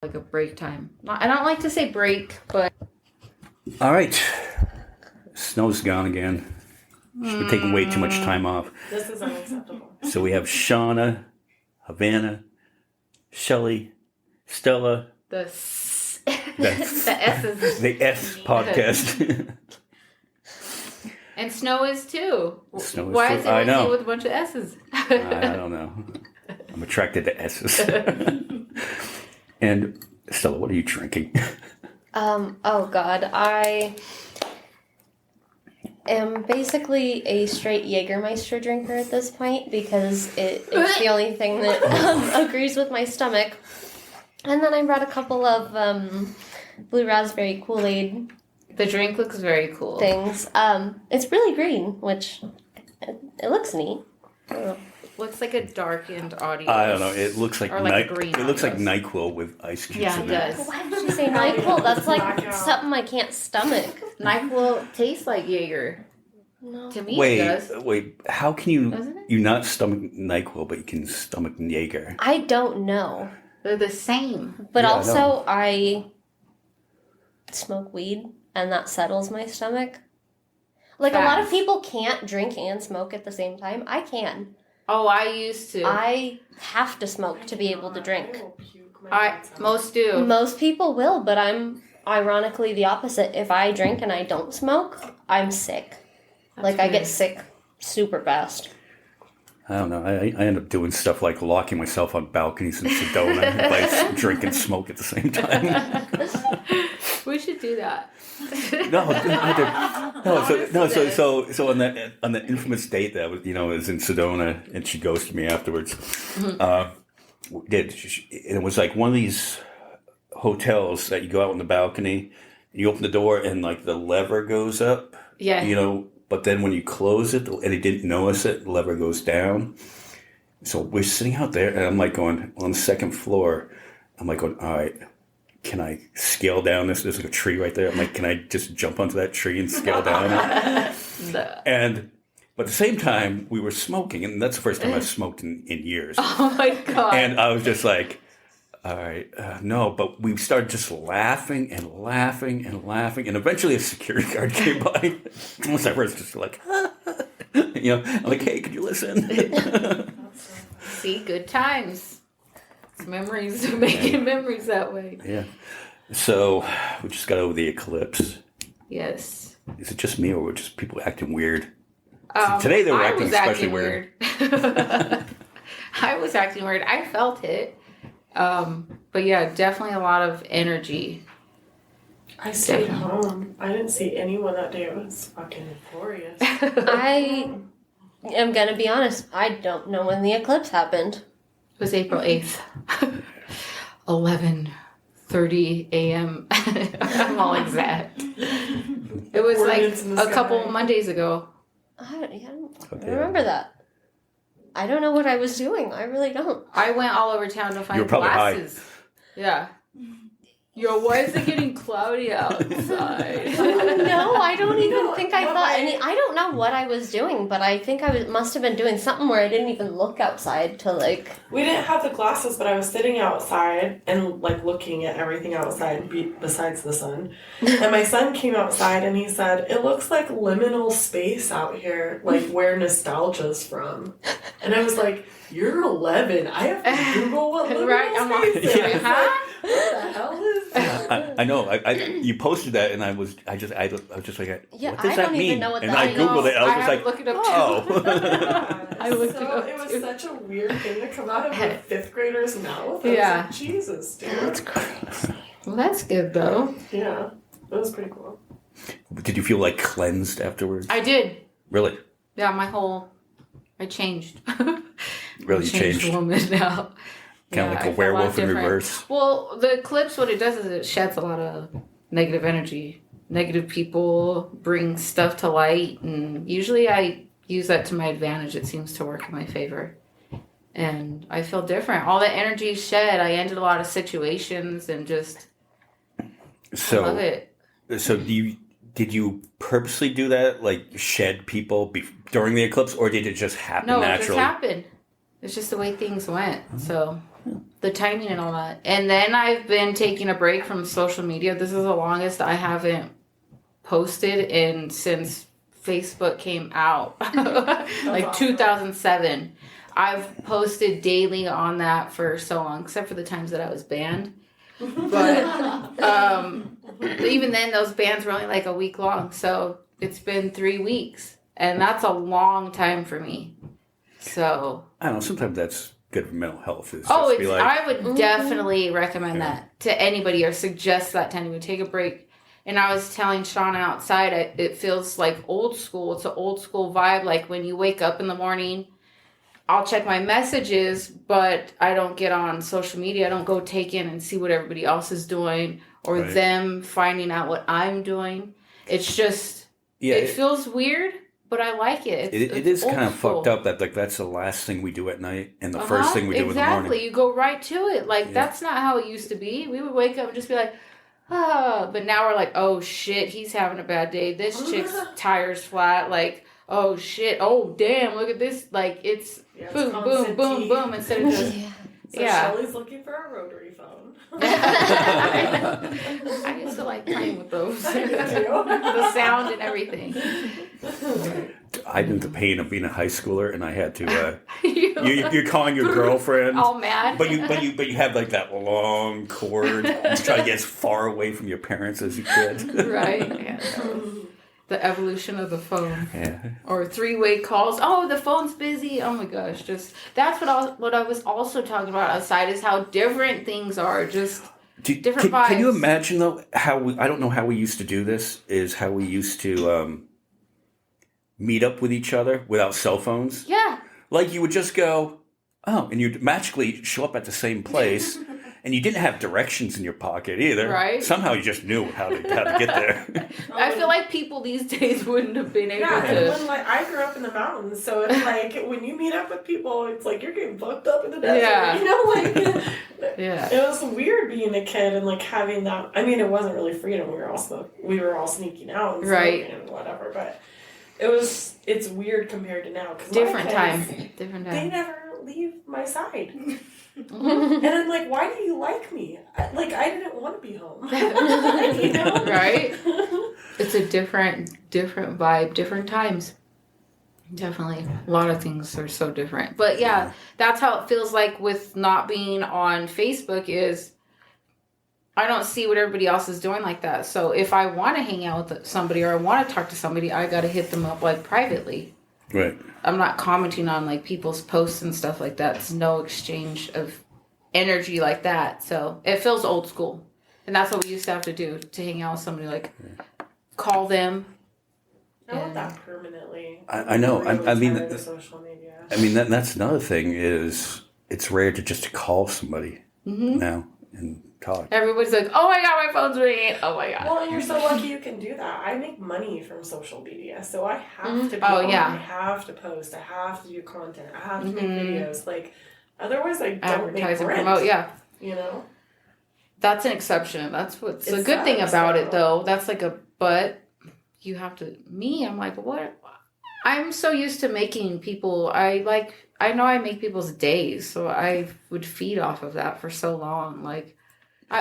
like a break time. I don't like to say break, but... All right. Snow's gone again. She's been taking way too much time off. This is unacceptable. So we have Shauna, Havana, Shelly, Stella. The S's. The S podcast. And Snow is too. Snow is Why too. is it I know. with a bunch of S's? I don't know. I'm attracted to S's. And Stella, what are you drinking? Oh God, I am basically a straight Jägermeister drinker at this point because it's the only thing that agrees with my stomach. And then I brought a couple of blue raspberry Kool-Aid The drink looks very cool. things. It's really green, which it looks neat. I don't know. Looks like a darkened audio. I don't know. It looks like Or like a green it looks like Adios. NyQuil with ice cubes Yeah, in it it. does. Why did you say NyQuil? That's like something I can't stomach. NyQuil tastes like Jaeger. No. To me, it does. Wait. How can Doesn't it? you not stomach NyQuil, but you can stomach Jaeger? I don't know. They're the same. But Yeah, I also, know. I smoke weed, and that settles my stomach. Like, a lot of Facts. people can't drink and smoke at the same time. I can. Oh, I used to. I have to smoke to be able to drink. Most do. Most people will, but I'm ironically the opposite. If I drink and I don't smoke, I'm sick. That's I get weird. sick super fast. I don't know. I end up doing stuff like locking myself on balconies in Sedona if I drink and smoke at the same time. We should do that. So on the infamous date that was in Sedona, and she ghosted me afterwards. It was like one of these hotels that you go out on the balcony, you open the door, and like the lever goes up. Yeah. But then when you close it, and he didn't notice it, the lever goes down. So we're sitting out there, and I'm like going on the second floor. I'm like going, all right. Can I scale down this? There's like a tree right there. I'm like, can I just jump onto that tree and scale down it? But at the same time, we were smoking, and that's the first time I've smoked in years. Oh my God. And I was just like, all right, no. But we started just laughing and laughing and laughing, and eventually a security guard came by. Once I was just like, I'm like, hey, could you listen? See, good times. Memories, making memories that way. Yeah. So we just got over the eclipse. Yes. Is it just me, or were just people acting weird? Today they were acting especially weird. I was acting weird. I felt it. But yeah, definitely a lot of energy. I stayed home. I didn't see anyone that day. It was fucking glorious. I am going to be honest. I don't know when the eclipse happened. It was April 8th. 11:30 a.m. I'm all exact. It was Ordnance in the like a couple sky. Mondays ago. I don't remember that. I don't know what I was doing. I really don't. I went all over town to You find were probably high. glasses. Yeah. Yo, why is it getting cloudy outside? No, I don't even think I thought any. I don't know what I was doing, but I think must have been doing something where I didn't even look outside to like. We didn't have the glasses, but I was sitting outside and like looking at everything outside besides the sun. And my son came outside and he said, "It looks like liminal space out here, like where nostalgia's from." And I was like, "You're 11. I have to Google what liminal Right, I'm like, space is." yeah. Like, what the hell is that? I know. You posted that, and I was just like, what does Yeah, that I don't mean? even know what and that I means. googled it. I was I just had like, to look it up oh. I looked So it up it was too. such a weird thing to come out of a fifth grader's mouth. I was Yeah. like, Jesus, dude. That's crazy. Well, that's good though. Yeah, it was pretty cool. Did you feel like cleansed afterwards? I did. Really? Yeah, I changed. Really changed? Woman now. Kind of Yeah, like I a feel werewolf lot in different. reverse. Well, the eclipse, what it does is it sheds a lot of negative energy. Negative people bring stuff to light, and usually I use that to my advantage. It seems to work in my favor. And I feel different. All the energy shed, I ended a lot of situations and just I love it. So did you purposely do that, like shed people during the eclipse, or did it just happen No, it naturally? just happened. It's just the way things went. So the timing and all that. And then I've been taking a break from social media. This is the longest I haven't posted since Facebook came out, like awesome. 2007. I've posted daily on that for so long, except for the times that I was banned. But even then, those bans were only like a week long. So it's been 3 weeks. And that's a long time for me. So I don't know. Sometimes that's good for mental health. I would definitely recommend that to anybody or suggest that to anyone. Take a break. And I was telling Shauna outside, it feels like old school. It's an old school vibe. Like when you wake up in the morning, I'll check my messages, but I don't get on social media. I don't go take in and see what everybody else is doing or them finding out what I'm doing. It's just, it feels weird. But I like it. It is kind of fucked up that like that's the last thing we do at night and the first thing we do in the morning. Exactly. You go right to it. Like that's not how it used to be. We would wake up and just be like, but now we're like, oh shit, he's having a bad day. This chick's tire's flat. Like, oh shit, oh damn, look at this. Like it's boom, boom, boom, boom instead of just So Shelly's looking for a rotary phone. I used to like playing with those. The sound and everything. I knew the pain of being a high schooler, and I had to. You're calling your girlfriend, all mad, but you have like that long cord. You try to get as far away from your parents as you could. Right. Yeah. The evolution of the phone. Yeah. Or 3-way calls. Oh, the phone's busy. Oh my gosh. Just that's what I was also talking about outside is how different things are. Just different vibes. Can you imagine though how I don't know how we used to do this, is how we used to meet up with each other without cell phones? Yeah. Like you would just go, oh, and you'd magically show up at the same place. And you didn't have directions in your pocket either. Right. Somehow you just knew how to get there. I feel like people these days wouldn't have been able to. And when I grew up in the mountains, so it's like when you meet up with people, it's like you're getting fucked up in the desert. Yeah. You know, like yeah. It was weird being a kid and like having that. I mean, it wasn't really freedom. We were all sneaking out and smoking and whatever. But it's weird compared to now because different time. They never leave my side. And I'm like, why do you like me? I didn't want to be home. You know? Right? It's a different vibe, different times. Definitely. A lot of things are so different. But yeah, that's how it feels like with not being on Facebook is I don't see what everybody else is doing like that. So if I want to hang out with somebody or I want to talk to somebody, I got to hit them up like privately. Right. I'm not commenting on like people's posts and stuff like that. It's no exchange of energy like that. So it feels old school. And that's what we used to have to do to hang out with somebody, like call them. I want that permanently. I know. I mean, social media. I mean that's another thing is it's rare to just call somebody now and talk. Everybody's like, oh my god, my phone's ringing. Oh my god. Well, and you're so lucky you can do that. I make money from social media, so I have to be I have to post, I have to do content, I have to make videos. Like, otherwise I don't make rent. Promote, you know? That's an exception. That's what's the good thing about it, though. That's like but you have to, I'm like, what? I'm so used to making people, I know I make people's days, so I would feed off of that for so long. Like,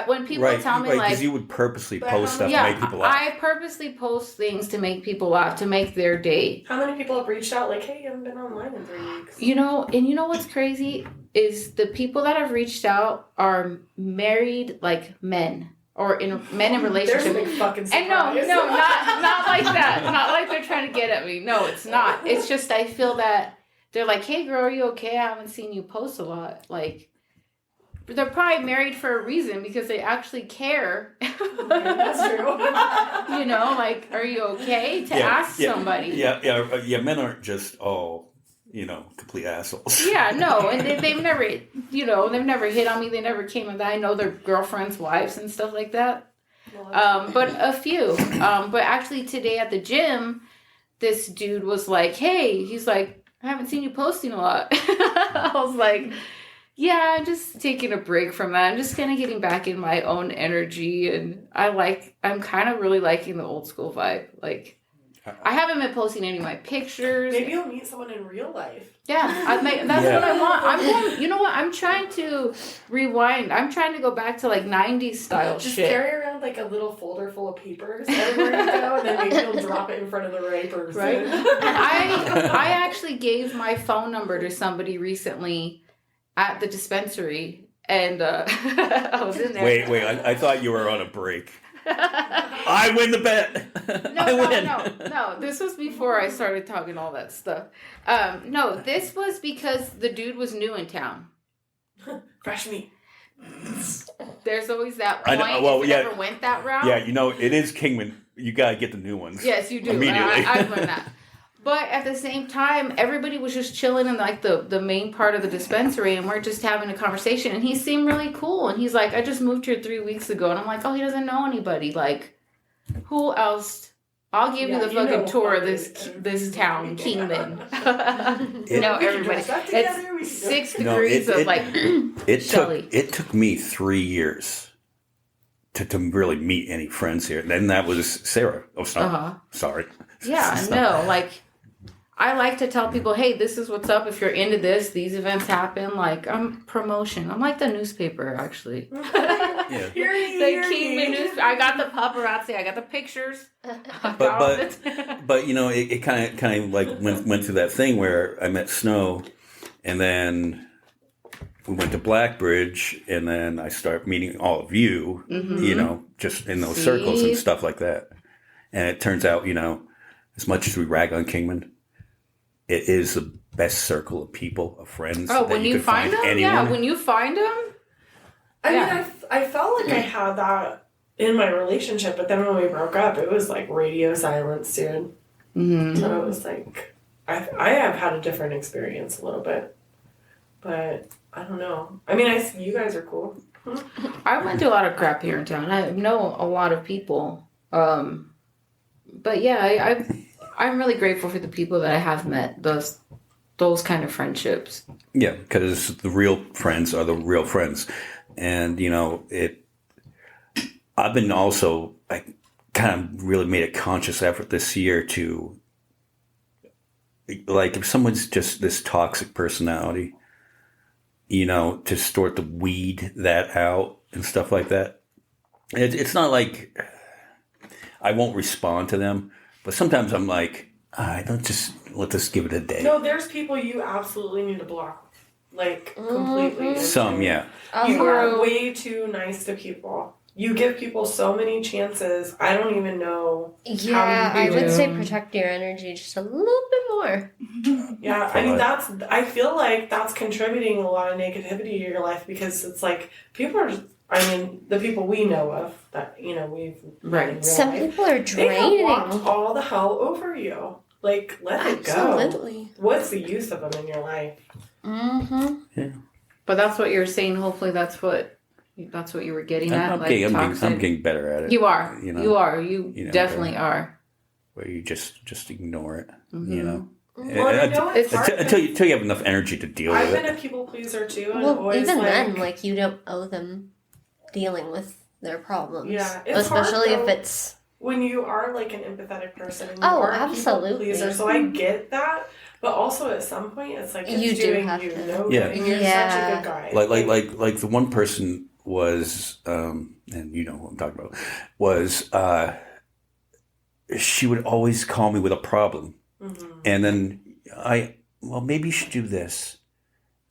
when people tell me like, because you would purposely post stuff to make people laugh. I purposely post things to make people laugh, to make their day. How many people have reached out like, hey, you haven't been online in 3 weeks? You know what's crazy is the people that have reached out are married like men or men in relationships. There's a big fucking surprise. And no, not like that. Not like they're trying to get at me. No, it's not. It's just I feel that they're like, hey, girl, are you okay? I haven't seen you post a lot. Like. They're probably married for a reason because they actually care. That's true. Like, are you okay to ask somebody? Yeah. Men aren't just complete assholes. Yeah, no, and they've never, they've never hit on me. They never came with that. I know their girlfriends' wives and stuff like that. But a few. But actually today at the gym, this dude was like, hey, he's like, I haven't seen you posting a lot. I was like. Yeah, I'm just taking a break from that. I'm just kind of getting back in my own energy, and I'm kind of really liking the old school vibe. Like, I haven't been posting any of my pictures. Maybe you'll meet someone in real life. Yeah, that's what I want. I'm going. You know what? I'm trying to rewind. I'm trying to go back to like '90s style Just shit. carry around like a little folder full of papers everywhere you go, and then maybe you'll drop it in front of the right person. Right. And I actually gave my phone number to somebody recently at the dispensary, and I was in there. Wait, I thought you were on a break. I win the bet. No. This was before I started talking all that stuff. No, this was because the dude was new in town. Fresh meat. There's always that I point. know, well, if you yeah. ever went that route. Yeah, it is Kingman. You gotta get the new ones. Yes, you do. Immediately. I've learned that. But at the same time, everybody was just chilling in like the main part of the dispensary, and we're just having a conversation. And he seemed really cool. And he's like, "I just moved here 3 weeks ago," and I'm like, "Oh, he doesn't know anybody. Like, who else? I'll give you the fucking tour of this town, Kingman. No, everybody. It's 6 degrees of like Shelly. It took me 3 years to really meet any friends here. And then that was Sarah. Oh, sorry. Sorry. Yeah, no, like. I like to tell people, hey, this is what's up. If you're into this, these events happen. Like, I'm promotion. I'm like the newspaper, actually. Yeah. Kingman newspaper. I got the paparazzi. I got the pictures. But you know, it kind of like went through that thing where I met Snow, and then we went to Blackbridge, and then I start meeting all of you. Mm-hmm. You know, just in those circles and stuff like that. And it turns out, you know, as much as we rag on Kingman, it is the best circle of people, of friends. Oh, that when you find them? anyone. Yeah, when you find them. I mean, I felt like I had that in my relationship, but then when we broke up, it was like radio silence, dude. Mm-hmm. So it was like, I have had a different experience a little bit, but I don't know. I mean, you guys are cool. I went to a lot of crap here in town. I know a lot of people. But yeah, I'm really grateful for the people that I have met. Those kind of friendships. Yeah, because the real friends are the real friends. And, you know, I've been also, I kind of really made a conscious effort this year to, like, if someone's just this toxic personality, you know, to start to weed that out and stuff like that. It's not like I won't respond to them, but sometimes I'm like, don't just let this give it a day. No, there's people you absolutely need to block, like, completely. Some, yeah. You are way too nice to people. You give people so many chances. I don't even know. Yeah, I would say protect your energy just a little bit more. Yeah, I mean, I feel like that's contributing a lot of negativity to your life, because it's like people are. I mean, the people we know of that, you know, we've right. Some people are draining. They have walked all the hell over you. Like, let it go. Absolutely. What's the use of them in your life? Mm-hmm. Yeah. But that's what you're saying. Hopefully, that's what you were getting at. I'm getting better at it. You are. You know, you know, definitely are. Where you just ignore it. Mm-hmm. You know. Well, until you have enough energy to deal with it. I've been a people pleaser too. And well, even then, like, you don't owe them dealing with their problems. Yeah, it's especially hard, if it's when you are like an empathetic person. And you oh, are absolutely. A people pleaser, so I get that, but also at some point, it's like it's you doing do have you to. no good. And you're such a good guy. Like the one person was, and you know what I'm talking about, was she would always call me with a problem, and then maybe you should do this.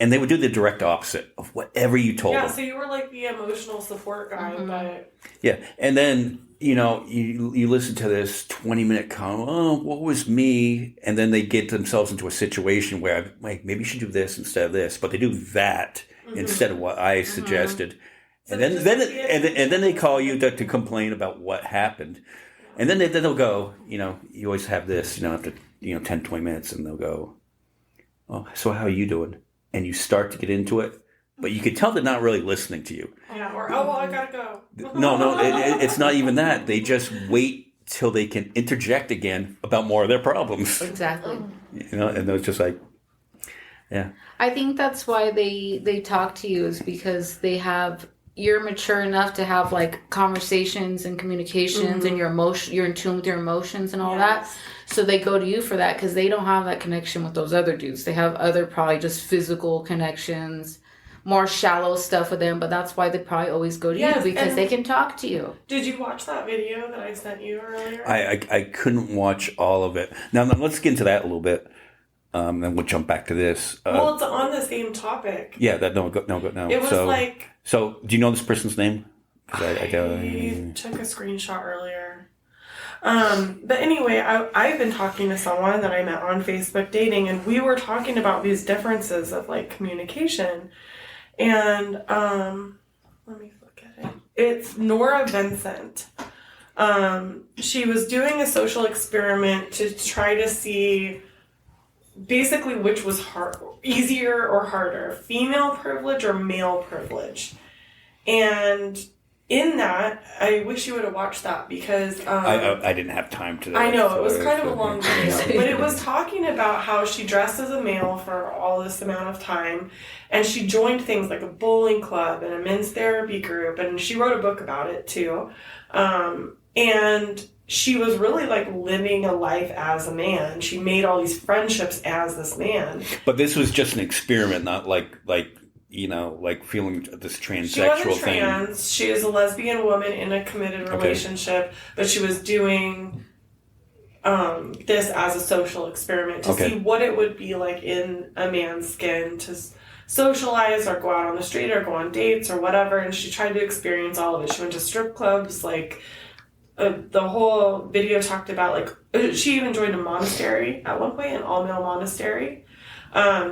And they would do the direct opposite of whatever you told them. Yeah, so you were like the emotional support guy, but... Yeah, and then, you know, you listen to this 20-minute comment, what was me? And then they get themselves into a situation where, like, maybe you should do this instead of this. But they do that instead of what I suggested. So and then they call you to complain about what happened. And then they'll go, you know, you always have this, you know, after, 10, 20 minutes, and they'll go, oh, so how are you doing? And you start to get into it, but you can tell they're not really listening to you. Yeah, or, oh, well, I gotta go. No, it's not even that. They just wait till they can interject again about more of their problems. Exactly. You know, and it's just like, yeah. I think that's why they talk to you, is because they have you're mature enough to have like conversations and communications and you're in tune with your emotions and all that. So they go to you for that because they don't have that connection with those other dudes. They have other probably just physical connections, more shallow stuff with them, but that's why they probably always go to you because they can talk to you. Did you watch that video that I sent you earlier? I couldn't watch all of it. Now let's get into that a little bit. Then we'll jump back to this. Well, it's on the same topic. Yeah, no. It was like... So, do you know this person's name? I took a screenshot earlier. But anyway, I've been talking to someone that I met on Facebook dating, and we were talking about these differences of like communication. And let me look at it. It's Nora Vincent. She was doing a social experiment to try to see basically which was easier or harder, female privilege or male privilege. And in that, I wish you would have watched that because... I didn't have time to... I know, it was kind of a long video. But it was talking about how she dressed as a male for all this amount of time. And she joined things like a bowling club and a men's therapy group. And she wrote a book about it, too. And she was really like living a life as a man. She made all these friendships as this man. But this was just an experiment, not like feeling this transsexual she wasn't trans. She is a lesbian woman in a committed relationship, but she was doing this as a social experiment to see what it would be like in a man's skin to socialize or go out on the street or go on dates or whatever. And she tried to experience all of it. She went to strip clubs, like... the whole video talked about, like, she even joined a monastery at one point, an all-male monastery,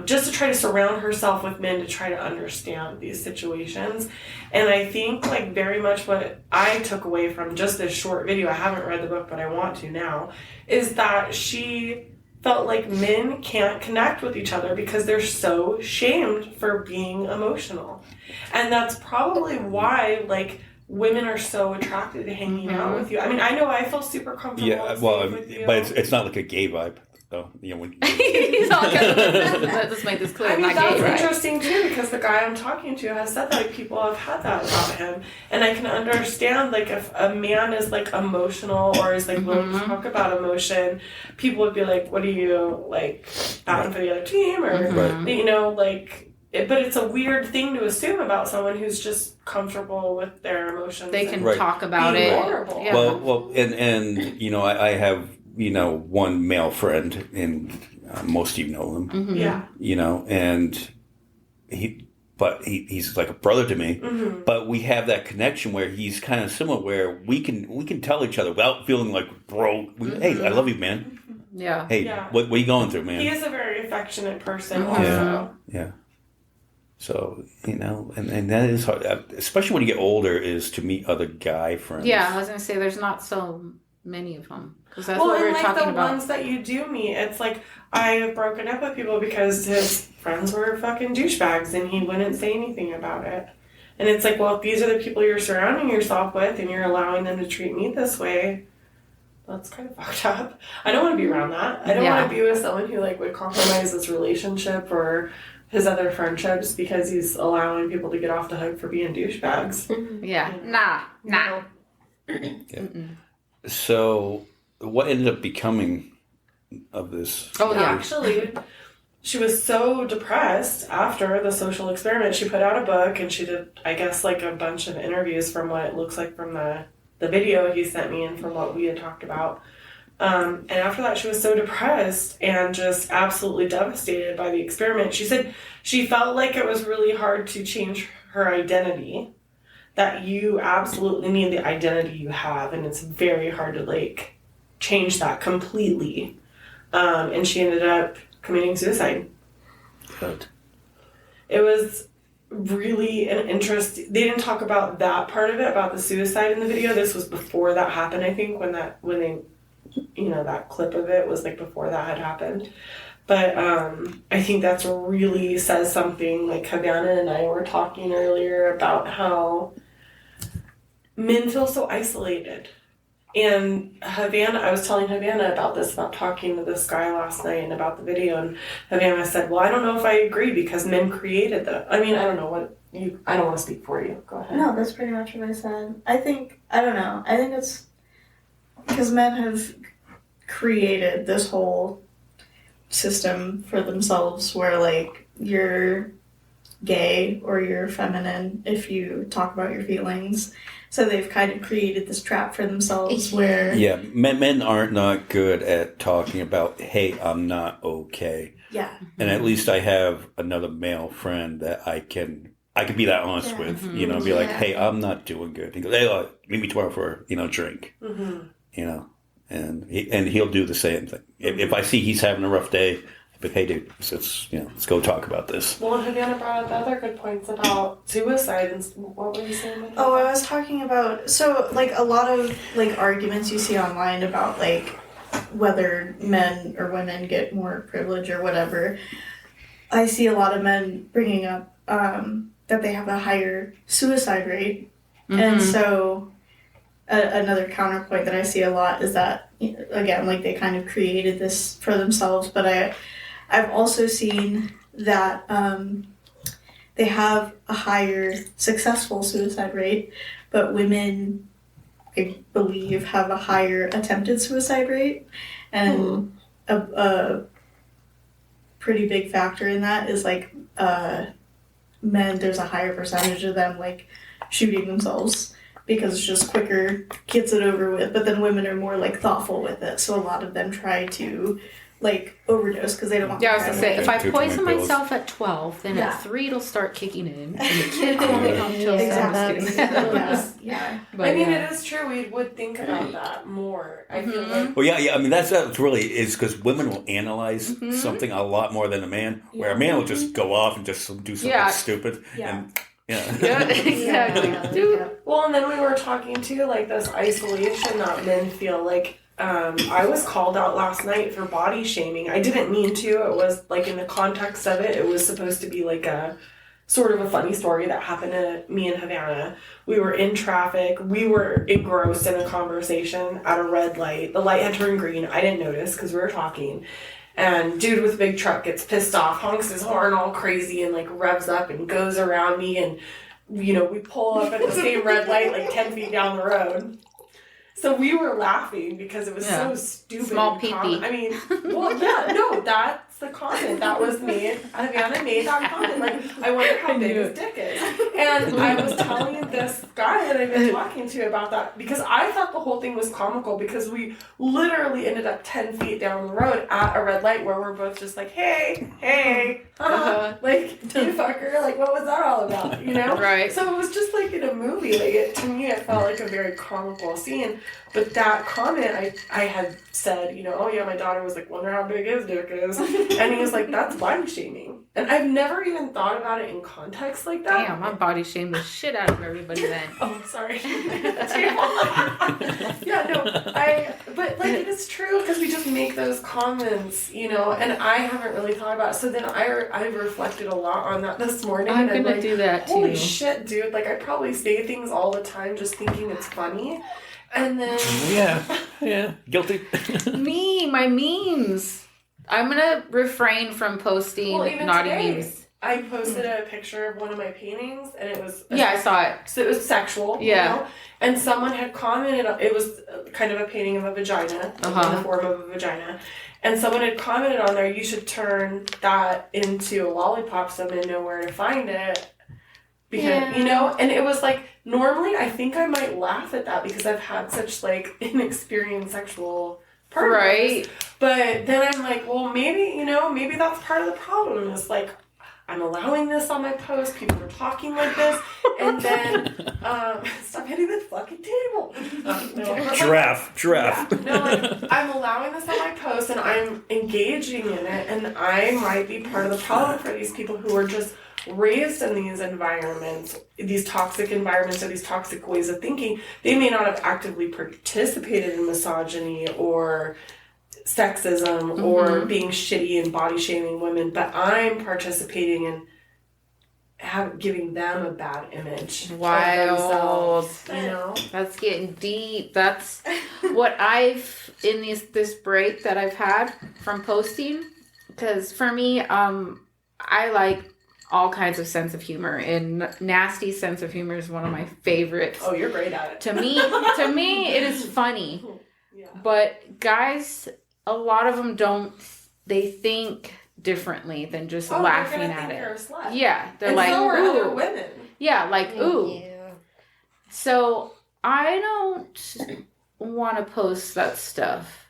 just to try to surround herself with men to try to understand these situations. And I think, like, very much what I took away from just this short video, I haven't read the book, but I want to now, is that she felt like men can't connect with each other because they're so shamed for being emotional. And that's probably why, like... women are so attracted to hanging out with you. I mean, I know I feel super comfortable. Yeah, well, but it's not like a gay vibe, though. You know, He's all let's make this clear. I mean, not that's gay, interesting too, because the guy I'm talking to has said that like, people have had that about him, and I can understand like if a man is like emotional or is like willing to talk about emotion, people would be like, "What are you like batting for the other team?" Or you know, like. But it's a weird thing to assume about someone who's just comfortable with their emotions. They can talk about it. Vulnerable. Yeah. Well, and you know, I have one male friend, and most of you know him. Yeah. You know, and he's like a brother to me. But we have that connection where he's kind of similar, where we can tell each other without feeling like, bro, hey, I love you, man. Yeah. Hey, what are you going through, man? He is a very affectionate person. Also. Yeah. So, and that is hard, especially when you get older, is to meet other guy friends. Yeah, I was going to say there's not so many of them. Because that's what we were talking about. Well, the ones that you do meet, it's like, I have broken up with people because his friends were fucking douchebags and he wouldn't say anything about it. And it's like, well, if these are the people you're surrounding yourself with and you're allowing them to treat me this way, that's kind of fucked up. I don't want to be around that. I don't want to be with someone who like would compromise this relationship or his other friendships because he's allowing people to get off the hook for being douchebags. Yeah. Nah. So, what ended up becoming of this? Oh, yeah. Actually, she was so depressed after the social experiment. She put out a book and she did, I guess, like a bunch of interviews from what it looks like from the video he sent me and from what we had talked about. And after that, she was so depressed and just absolutely devastated by the experiment. She said she felt like it was really hard to change her identity, that you absolutely need the identity you have, and it's very hard to, like, change that completely. And she ended up committing suicide. Good. It was really an interest. They didn't talk about that part of it, about the suicide in the video. This was before that happened, I think, when they... that clip of it was like before that had happened. But I think that's really says something. Like Havana and I were talking earlier about how men feel so isolated. And Havana, I was telling Havana about this, about talking to this guy last night and about the video. And Havana said, well, I don't know if I agree because men created I mean, I don't know what I don't want to speak for you. Go ahead. No, that's pretty much what I said. I don't know. I think it's because men have created this whole system for themselves where, like, you're gay or you're feminine if you talk about your feelings. So they've kind of created this trap for themselves where... Yeah, men aren't not good at talking about, hey, I'm not okay. Yeah. And at least I have another male friend that I can be that honest with, you know, be like, hey, I'm not doing good. He goes, hey, meet me tomorrow for, you know, drink, you know, and he'll do the same thing. If I see he's having a rough day, I'll be like, hey, dude, let's go talk about this. Well, Havana brought up other good points about suicide and what were you saying? Oh, I was talking about, so, like, a lot of, like, arguments you see online about, like, whether men or women get more privilege or whatever. I see a lot of men bringing up that they have a higher suicide rate. And so another counterpoint that I see a lot is that, again, like, they kind of created this for themselves, but I've also seen that they have a higher successful suicide rate, but women, I believe, have a higher attempted suicide rate. And a pretty big factor in that is, like, men, there's a higher percentage of them, like, shooting themselves because it's just quicker, gets it over with. But then women are more, like, thoughtful with it. So a lot of them try to, like, overdose because they don't want Yeah, I was gonna say, if I Too poison many pills. myself at 12, then Yeah. at 3 it'll start kicking in, and the kids won't come till Exactly. 6. Yeah. But I mean, yeah. it is true. We would think about that more. I feel like. Well, yeah. I mean, that's really is because women will analyze something a lot more than a man, where a man will just go off and just do something Yeah. stupid. Yeah. And, yeah. Yeah, exactly. Yeah. Well, and then we were talking too, like this isolation that men feel like. I was called out last night for body shaming. I didn't mean to. It was like in the context of it, it was supposed to be like a sort of a funny story that happened to me and Havana. We were in traffic. We were engrossed in a conversation at a red light. The light had turned green. I didn't notice because we were talking. And dude with a big truck gets pissed off, honks his horn all crazy and like revs up and goes around me. And, you know, we pull up at the same red light like 10 feet down the road. So we were laughing because it was so stupid. Small and pee-pee. I mean, well, yeah, no, that's the comment. That was me. Havana made that comment. Like, I wonder how big his dick is. And I was telling this guy that I've been talking to about that because I thought the whole thing was comical because we literally ended up 10 feet down the road at a red light where we're both just like, hey, like, you fucker, like, what was that all about, you know? Right. So it was just like in a movie, like, to me, it felt like a very comical scene. But that comment, I had said, you know, oh yeah, my daughter was like, wonder how big his dick is. And he was like, that's body shaming. And I've never even thought about it in context like that. Damn, I body shamed the shit out of everybody then. Oh, sorry. Yeah, no, but like it is true because we just make those comments, you know, and I haven't really thought about it. So then I reflected a lot on that this morning. I'm and gonna like, do that too. holy shit, dude. Like I probably say things all the time just thinking it's funny. And then Yeah. Guilty. My memes. I'm gonna refrain from posting Well, even naughty today, memes. I posted a picture of one of my paintings, and it was Yeah, I saw it. so it was sexual, Yeah. you know? And someone had commented. It was kind of a painting of a vagina in the form of a vagina, and someone had commented on there. You should turn that into a lollipop so men know where to find it, because you know. And it was like normally I think I might laugh at that because I've had such like inexperienced sexual partners. Right. But then I'm like, well, maybe that's part of the problem. Is like, I'm allowing this on my post. People are talking like this, and then stop hitting the fucking table. Giraffe. Yeah, no, like I'm allowing this on my post, and I'm engaging in it, and I might be part of the problem for these people who are just raised in these environments, these toxic environments, or these toxic ways of thinking. They may not have actively participated in misogyny or sexism or being shitty and body shaming women, but I'm participating in giving them a bad image. Wild. Of themselves, you know? That's getting deep. That's what I've in this break that I've had from posting. Because for me, I like all kinds of sense of humor, and nasty sense of humor is one of my favorites. Oh, you're great at it. To me, it is funny. Yeah. But guys, a lot of them don't. They think differently than just laughing they're gonna at think it. you're a slut. Yeah, they're And like, so are other ooh. women. Yeah, like, Thank ooh. you. So I don't want to post that stuff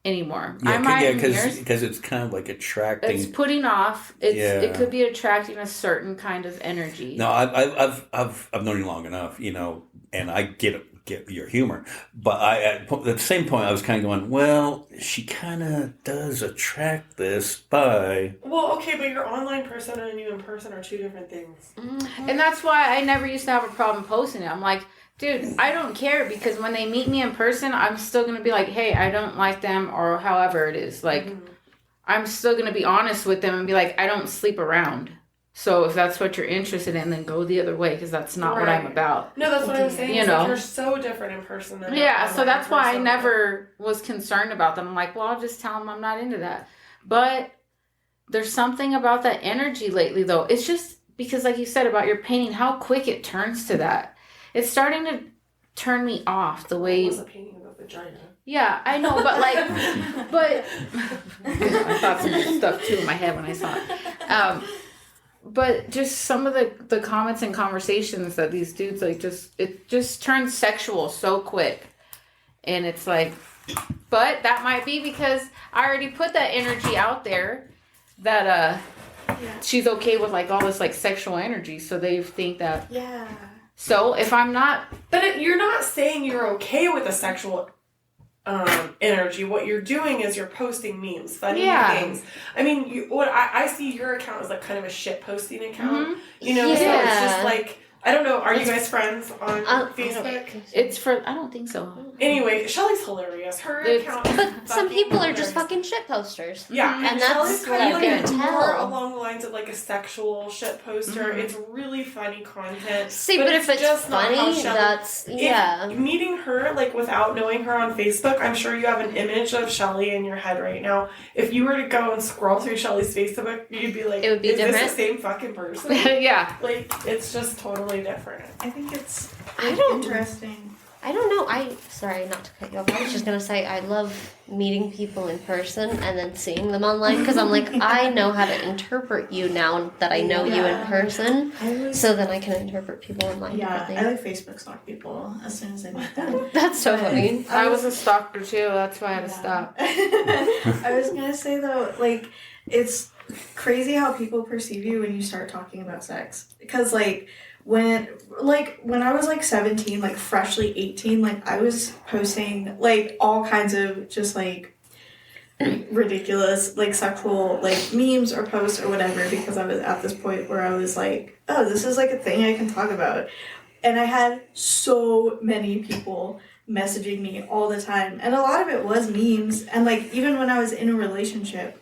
anymore. I might in years. Because it's kind of like attracting. It's putting off. It Yeah. could be attracting a certain kind of energy. No, I've known you long enough, and I get your humor, but at the same point I was kind of going, well, she kind of does attract this by. Well, okay, but your online persona and you in person are two different things. And that's why I never used to have a problem posting it. I'm like, dude, I don't care, because when they meet me in person, I'm still going to be like, hey, I don't like them, or however it is. Like, I'm still going to be honest with them and be like, I don't sleep around. So if that's what you're interested in, then go the other way, because that's not what I'm about. No, that's what I'm saying. You It's know. like you're so different in person than Yeah, so online that's why I persona. never was concerned about them. I'm like, well, I'll just tell them I'm not into that. But there's something about that energy lately, though. It's just because, like you said about your painting, how quick it turns to that. It's starting to turn me off the way. It was a painting of a vagina. Yeah, I know, but but I thought some stuff too in my head when I saw it. But just some of the comments and conversations that these dudes it just turns sexual so quick, and it's like, but that might be because I already put that energy out there that she's okay with like all this like sexual energy, so they think that. Yeah. So if I'm not, But you're not saying you're okay with a sexual energy. What you're doing is you're posting memes, funny things. I mean, what I see your account as like kind of a shit posting account. So it's just like, I don't know. Are you guys friends on Facebook? it's for, I don't think so. Anyway, Shelly's hilarious. Her account. But some people are just hilarious. fucking shit posters. Yeah, And Shelly's that's kind what of you like can more tell. along the lines of like a sexual shit poster. It's really funny content. See, but if it's just not how funny, Shelley- that's, yeah. Meeting her, like without knowing her on Facebook, I'm sure you have an image of Shelly in your head right now. If you were to go and scroll through Shelly's Facebook, you'd be like, It would be is different. this the same fucking person? Yeah. Like, it's just totally different. I think it's Interesting. I don't know. Sorry, not to cut you off. I was just gonna say I love meeting people in person and then seeing them online, because I'm like, I know how to interpret you now that I know you in person, so then I can interpret people online. Yeah, differently. I like Facebook stalk people as soon as I meet them. That's so funny. I was a stalker too. That's why I had to stop. I was gonna say though, like, it's crazy how people perceive you when you start talking about sex. Because when I was 17, like freshly 18, like I was posting like all kinds of just like ridiculous like sexual like memes or posts or whatever, because I was at this point where I was like, oh, this is like a thing I can talk about. And I had so many people messaging me all the time, and a lot of it was memes. And like even when I was in a relationship,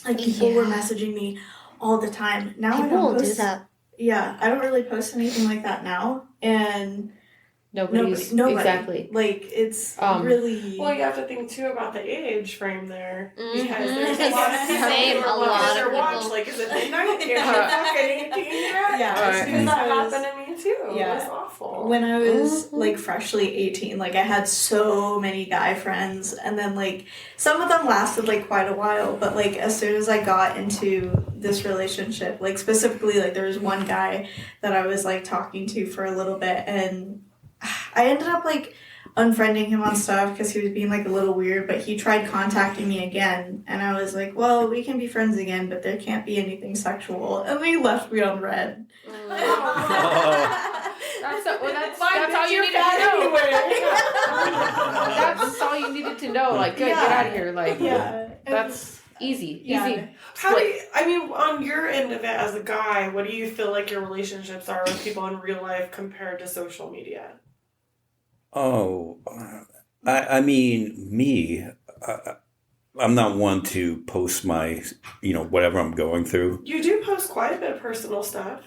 like people were messaging me all the time. Now People I don't will post, do that. Yeah, I don't really post anything like that now, and nobody. Exactly. Like it's really. Well, you have to think too about the age frame there, Mhm. because there's a lot of people Same, who a are watching lot their of watch. people. Like, is it midnight? You're fucking 18 yet? Yeah, Right. Because that happened to me too. Yeah. It was awful. When I was like freshly 18, like I had so many guy friends, and then like some of them lasted like quite a while, but like as soon as I got into this relationship, like specifically like there was one guy that I was like talking to for a little bit, and I ended up like unfriending him on stuff because he was being like a little weird, but he tried contacting me again, and I was like, well, we can be friends again, but there can't be anything sexual, and he left me on red. That's all you needed to know. That's all you needed to know. Like, good, get out of here. Like, that's easy. Yeah. Easy. How do you, I mean, on your end of it as a guy, what do you feel like your relationships are with people in real life compared to social media? Oh, I mean, me, I'm not one to post my, whatever I'm going through. You do post quite a bit of personal stuff.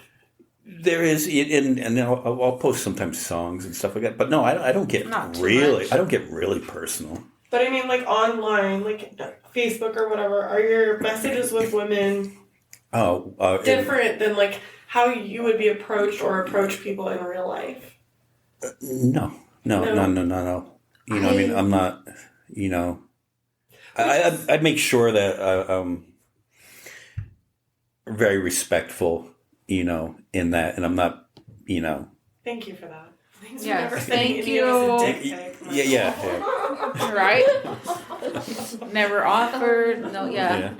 There is, and I'll post sometimes songs and stuff like that. But no, I don't get Not too really, much. I don't get really personal. But I mean, like online, like Facebook or whatever, are your messages with women different than like how you would be approached or approach people in real life? No. You know, I mean, I'm not. You know, I'd make sure that I'm very respectful. You know, in that, and I'm not. You know. Thank you for that. Thanks for Yes, never thank sending any of us a dick you. pic. Yeah. Right? Never offered. No, yeah.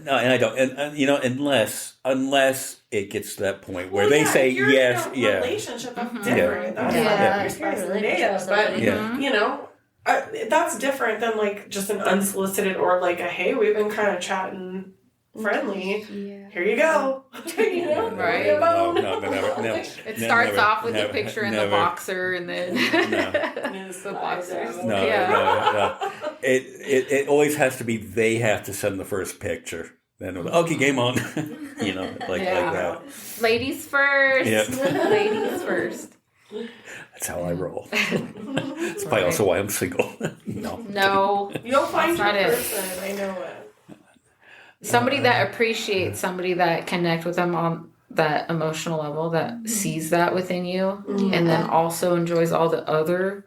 No, and I don't, and you know, unless it gets to that point where Well, they yeah, say if you're yes, in a yeah, relationship, that's Mhm. different. That's Yeah, not yeah. what you're supposed to Relationship do. with But somebody. Yeah. you know, that's different than like just an unsolicited or like a hey, we've been kind of chatting friendly. Yeah. Here you go. You know, Right. leave me alone. No, never. It starts Never, off with never, the picture in the never. boxer and then the boxers. No, Yeah. no. It always has to be they have to send the first picture. Then okay, game on. You know, like that. Ladies first. Yep. Ladies first. That's how I roll. That's probably also why I'm single. No. No. You'll find That's your not it. person. I know it. Somebody that appreciates, somebody that connect with them on that emotional level, that sees that within you, and then also enjoys all the other.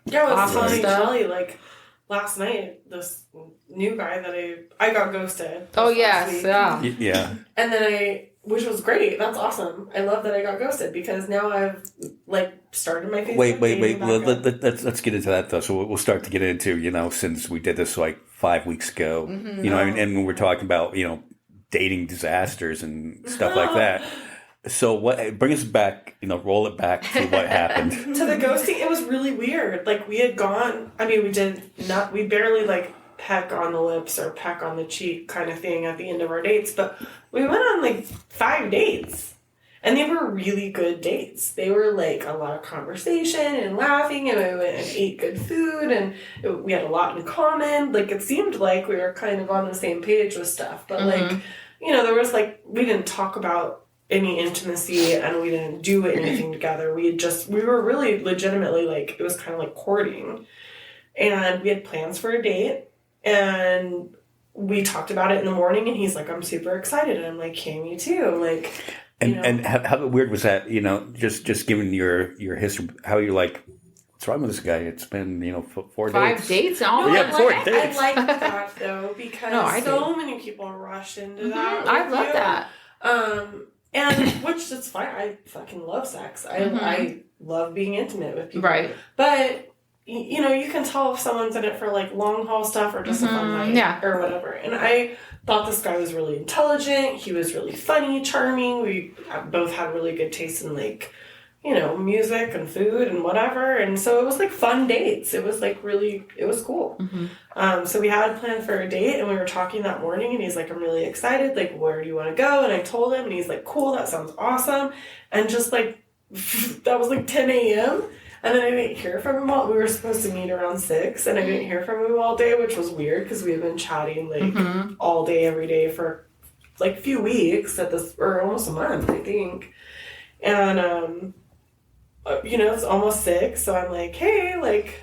Yeah, it was Awesome funny, stuff. Shelly. Like last night, this new guy that I got ghosted. Oh this last yes, week. yeah. Yeah. And then which was great. That's awesome. I love that I got ghosted because now I've like started my Facebook. Wait. dating back up. Let's get into that though. So we'll start to get into, you know, since we did this like 5 weeks ago, you know, and we're talking about, you know, dating disasters and stuff like that. So bring us back, you know, roll it back to what happened. To the ghosting, it was really weird. Like we had gone. I mean, we barely like peck on the lips or peck on the cheek kind of thing at the end of our dates, but we went on like 5 dates. And they were really good dates. They were like a lot of conversation and laughing, and we went and ate good food, and we had a lot in common. Like it seemed like we were kind of on the same page with stuff, but like, you know, there was like we didn't talk about any intimacy, and we didn't do anything together. We were really legitimately like it was kind of like courting, and we had plans for a date, and we talked about it in the morning, and he's like, "I'm super excited," and I'm like, "Hey, me too." Like. And how weird was that? You know, just given your history, how you're like, what's wrong with this guy? It's been 4 days. 5 dates and all No, that. Yeah, 4 I days. like that though because No, I so many people rush into that. I with love you. that. And which is fine. I fucking love sex. I love being intimate with people. Right. But you know, you can tell if someone's in it for like long haul stuff or just a fun night or whatever. And I thought this guy was really intelligent. He was really funny, charming. We both had really good taste in like, you know, music and food and whatever. And so it was like fun dates. It was like it was cool. So we had a plan for a date, and we were talking that morning, and he's like, I'm really excited. Like, where do you want to go? And I told him, and he's like, cool, that sounds awesome. And just like, that was like 10 a.m. And then I didn't hear from him all. We were supposed to meet around 6, and I didn't hear from him all day, which was weird because we had been chatting like all day, every day for like a few weeks or almost a month, I think. And you know, it's almost 6, so I'm like, hey, like,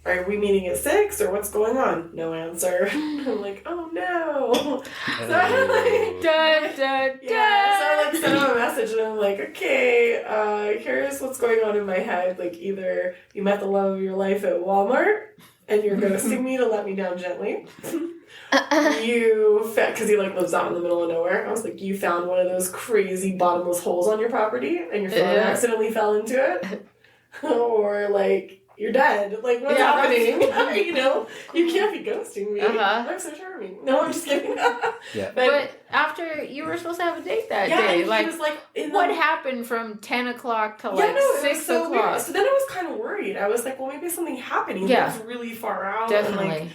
are we meeting at 6 or what's going on? No answer. I'm like, oh no. So I'm like, Dun, dun, yeah, so I dun. like sent him a message, and I'm like, okay, here's what's going on in my head. Like, either you met the love of your life at Walmart and you're ghosting me to let me down gently. Because he like lives out in the middle of nowhere. I was like, you found one of those crazy bottomless holes on your property and your phone accidentally fell into it. Or like, you're dead. Like, what's happening? You know, you can't be ghosting me. I'm so charming. No, I'm just kidding. But after you were supposed to have a date that yeah, day, and like, he was like, what happened from 10 o'clock to it like was 6 so o'clock? weird. So then I was kind of worried. I was like, well, maybe something happened. He lives really far out. Definitely. And, like,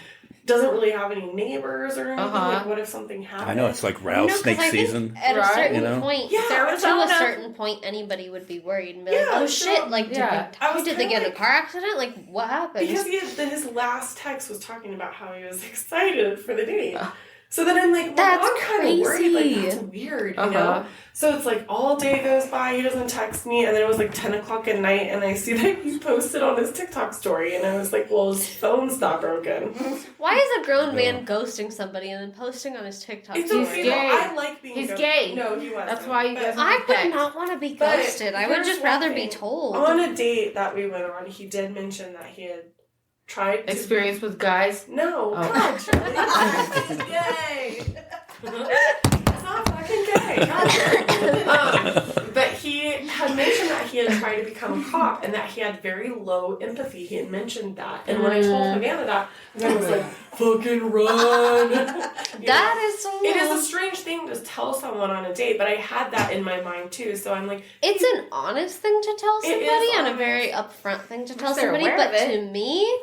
doesn't really have any neighbors or anything. Like, what if something happened? I know it's like rattlesnake season. At a certain You know? point, Yeah, to a Arizona. certain point, anybody would be worried and be like, "Oh so- shit! Like, I was did they kinda get in a like- car accident? Like, what happened?" Because his last text was talking about how he was excited for the date. So then I'm like, well, That's I'm kind of worried. crazy. Like, that's weird, you know? So it's like all day goes by, he doesn't text me, and then it was like 10 o'clock at night, and I see that he posted on his TikTok story, and I was like, well, his phone's not broken. Why is a grown man ghosting somebody and then posting on his TikTok It's story? okay, gay. though. I like being He's ghosted. gay. No, he wasn't. That's why you But guys- I would not want to be But ghosted. I would here's just one rather be thing. told. On a date that we went on, he did mention that he had tried to... Experience with guys. No, Oh. God, Shirley. Yay! It's not fucking gay. God. But he had mentioned that he had tried to become a cop and that he had very low empathy. He had mentioned that. And when I told Havana that, Havana was like, fucking run. That is so It is a strange thing to tell someone on a date, but I had that in my mind too. So I'm like, It's an honest thing to tell It is somebody and a honest. very upfront thing to tell If they're somebody, aware but of it. to me,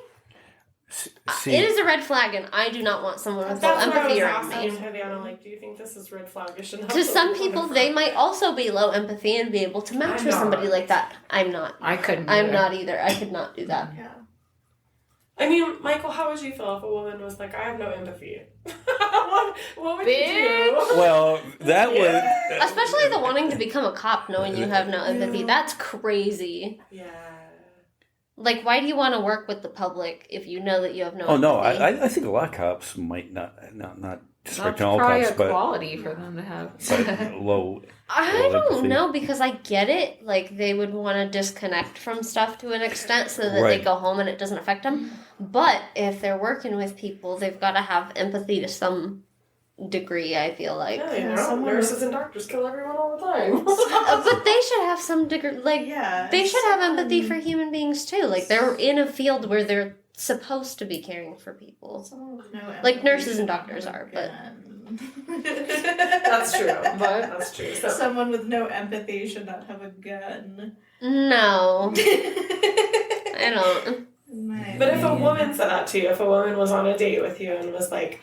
See, it is a red flag, and I do not want someone with low that's what I was empathy around asking me. Havana, like, do you think this is red flagish enough? To some people, they might also be low empathy and be able to match I'm with somebody not. like that. I'm not. I couldn't. I'm either. not either. I could not do that. Yeah. I mean, Michael, how would you feel if a woman was like, I have no empathy? what would you Bitch. do? well, that Yeah. was Especially the wanting to become a cop knowing you have no empathy. Yeah. That's crazy. Yeah. Like, why do you want to work with the public if you know that you have no Oh no, empathy? I think a lot of cops might not That's disrespecting all probably cops, a but, quality for them to have. but low. I Well, don't empathy. know, because I get it. Like, they would want to disconnect from stuff to an extent so that they Right. go home and it doesn't affect them. But if they're working with people, they've got to have empathy to some degree, I feel like. Yeah, you know, someone- nurses and doctors kill everyone all the time. But they should have some degree, like, Yeah. they should have empathy for human beings too. Like, they're in a field where they're supposed to be caring for people. Someone with no Like empathy nurses and should doctors have are, a but- gun. That's true. But That's true. So, Someone with no empathy should not have a gun. No, I don't. In my but if a opinion. woman said that to you, if a woman was on a date with you and was like,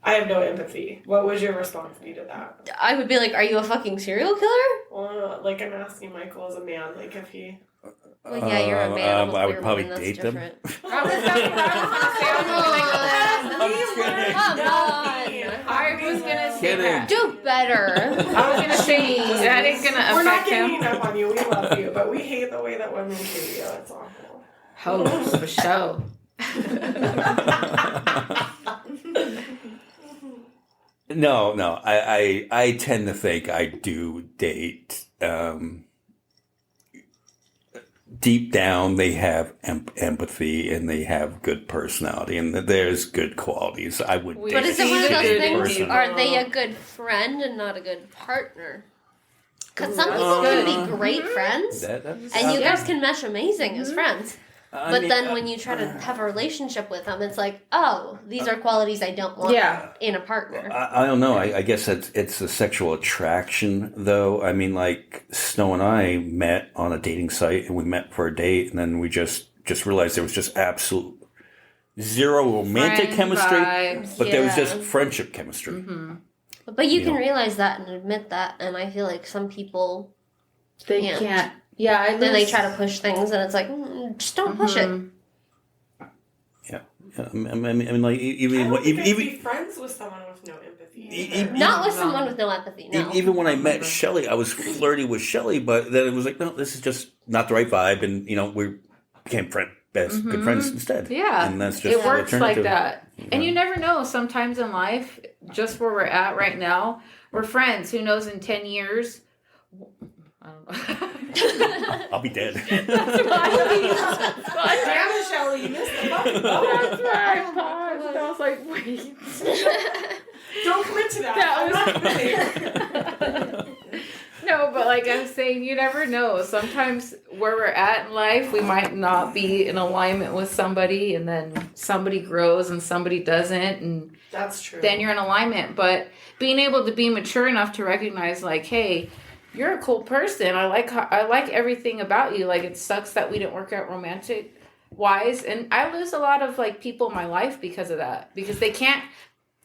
I have no empathy, what would your response be to that? I would be like, are you a fucking serial killer? Well, like I'm asking Michael as a man, like if he... Well, yeah, you're a man. I'm a I would queer probably woman, that's date them. different. I was gonna say, Kidding. that. Do better. I was gonna say that ain't gonna We're not affect ganging him. up on you. We love you, but we hate the way that women treat you. It's awful. Hoes for show. No. I tend to think I do date. Deep down, they have empathy and they have good personality, and there's good qualities. I would But date But is it one of a those good things? person. Are they a good friend and not a good partner? Because some Ooh, people that's can good. be great friends, That's- and you Yeah. guys can mesh amazing as friends. I But mean, then when you try to have a relationship with them, it's like, oh, these are qualities I don't want Yeah. in a partner. I don't know. I guess it's a sexual attraction, though. I mean, like Snow and I met on a dating site, and we met for a date, and then we just realized there was just absolute zero romantic Friend chemistry, vibes. but there was Yeah. just friendship chemistry. Mm-hmm. But you can Yeah. realize that and admit that, and I feel like some people, They Yeah. can't. Yeah, I then they lose- try to push things, and it's like, just don't push it. Mhm. Yeah, I mean, like I even don't think I'd be even friends with someone with no empathy. even- Not with No. someone with no empathy, no. even when I met Shelly, I was flirty with Shelly, but then it was like, no, this is just not the right vibe, and we became good friends instead. Yeah, and that's just it works the like alternative. that. And you never know. Sometimes in life, just where we're at right now, we're friends. Who knows in 10 years? I don't know. I'll be dead. That's why Damn it, Shelley, you missed the button. That's why I paused. I was like, wait. Don't commit to that. That I'm was- not committing. No, but like I'm saying, you never know. Sometimes where we're at in life, we might not be in alignment with somebody, and then somebody grows and somebody doesn't, and That's true. then you're in alignment. But being able to be mature enough to recognize, like, hey, you're a cool person. I like everything about you. Like, it sucks that we didn't work out romantic wise, and I lose a lot of like people in my life because of that, because they can't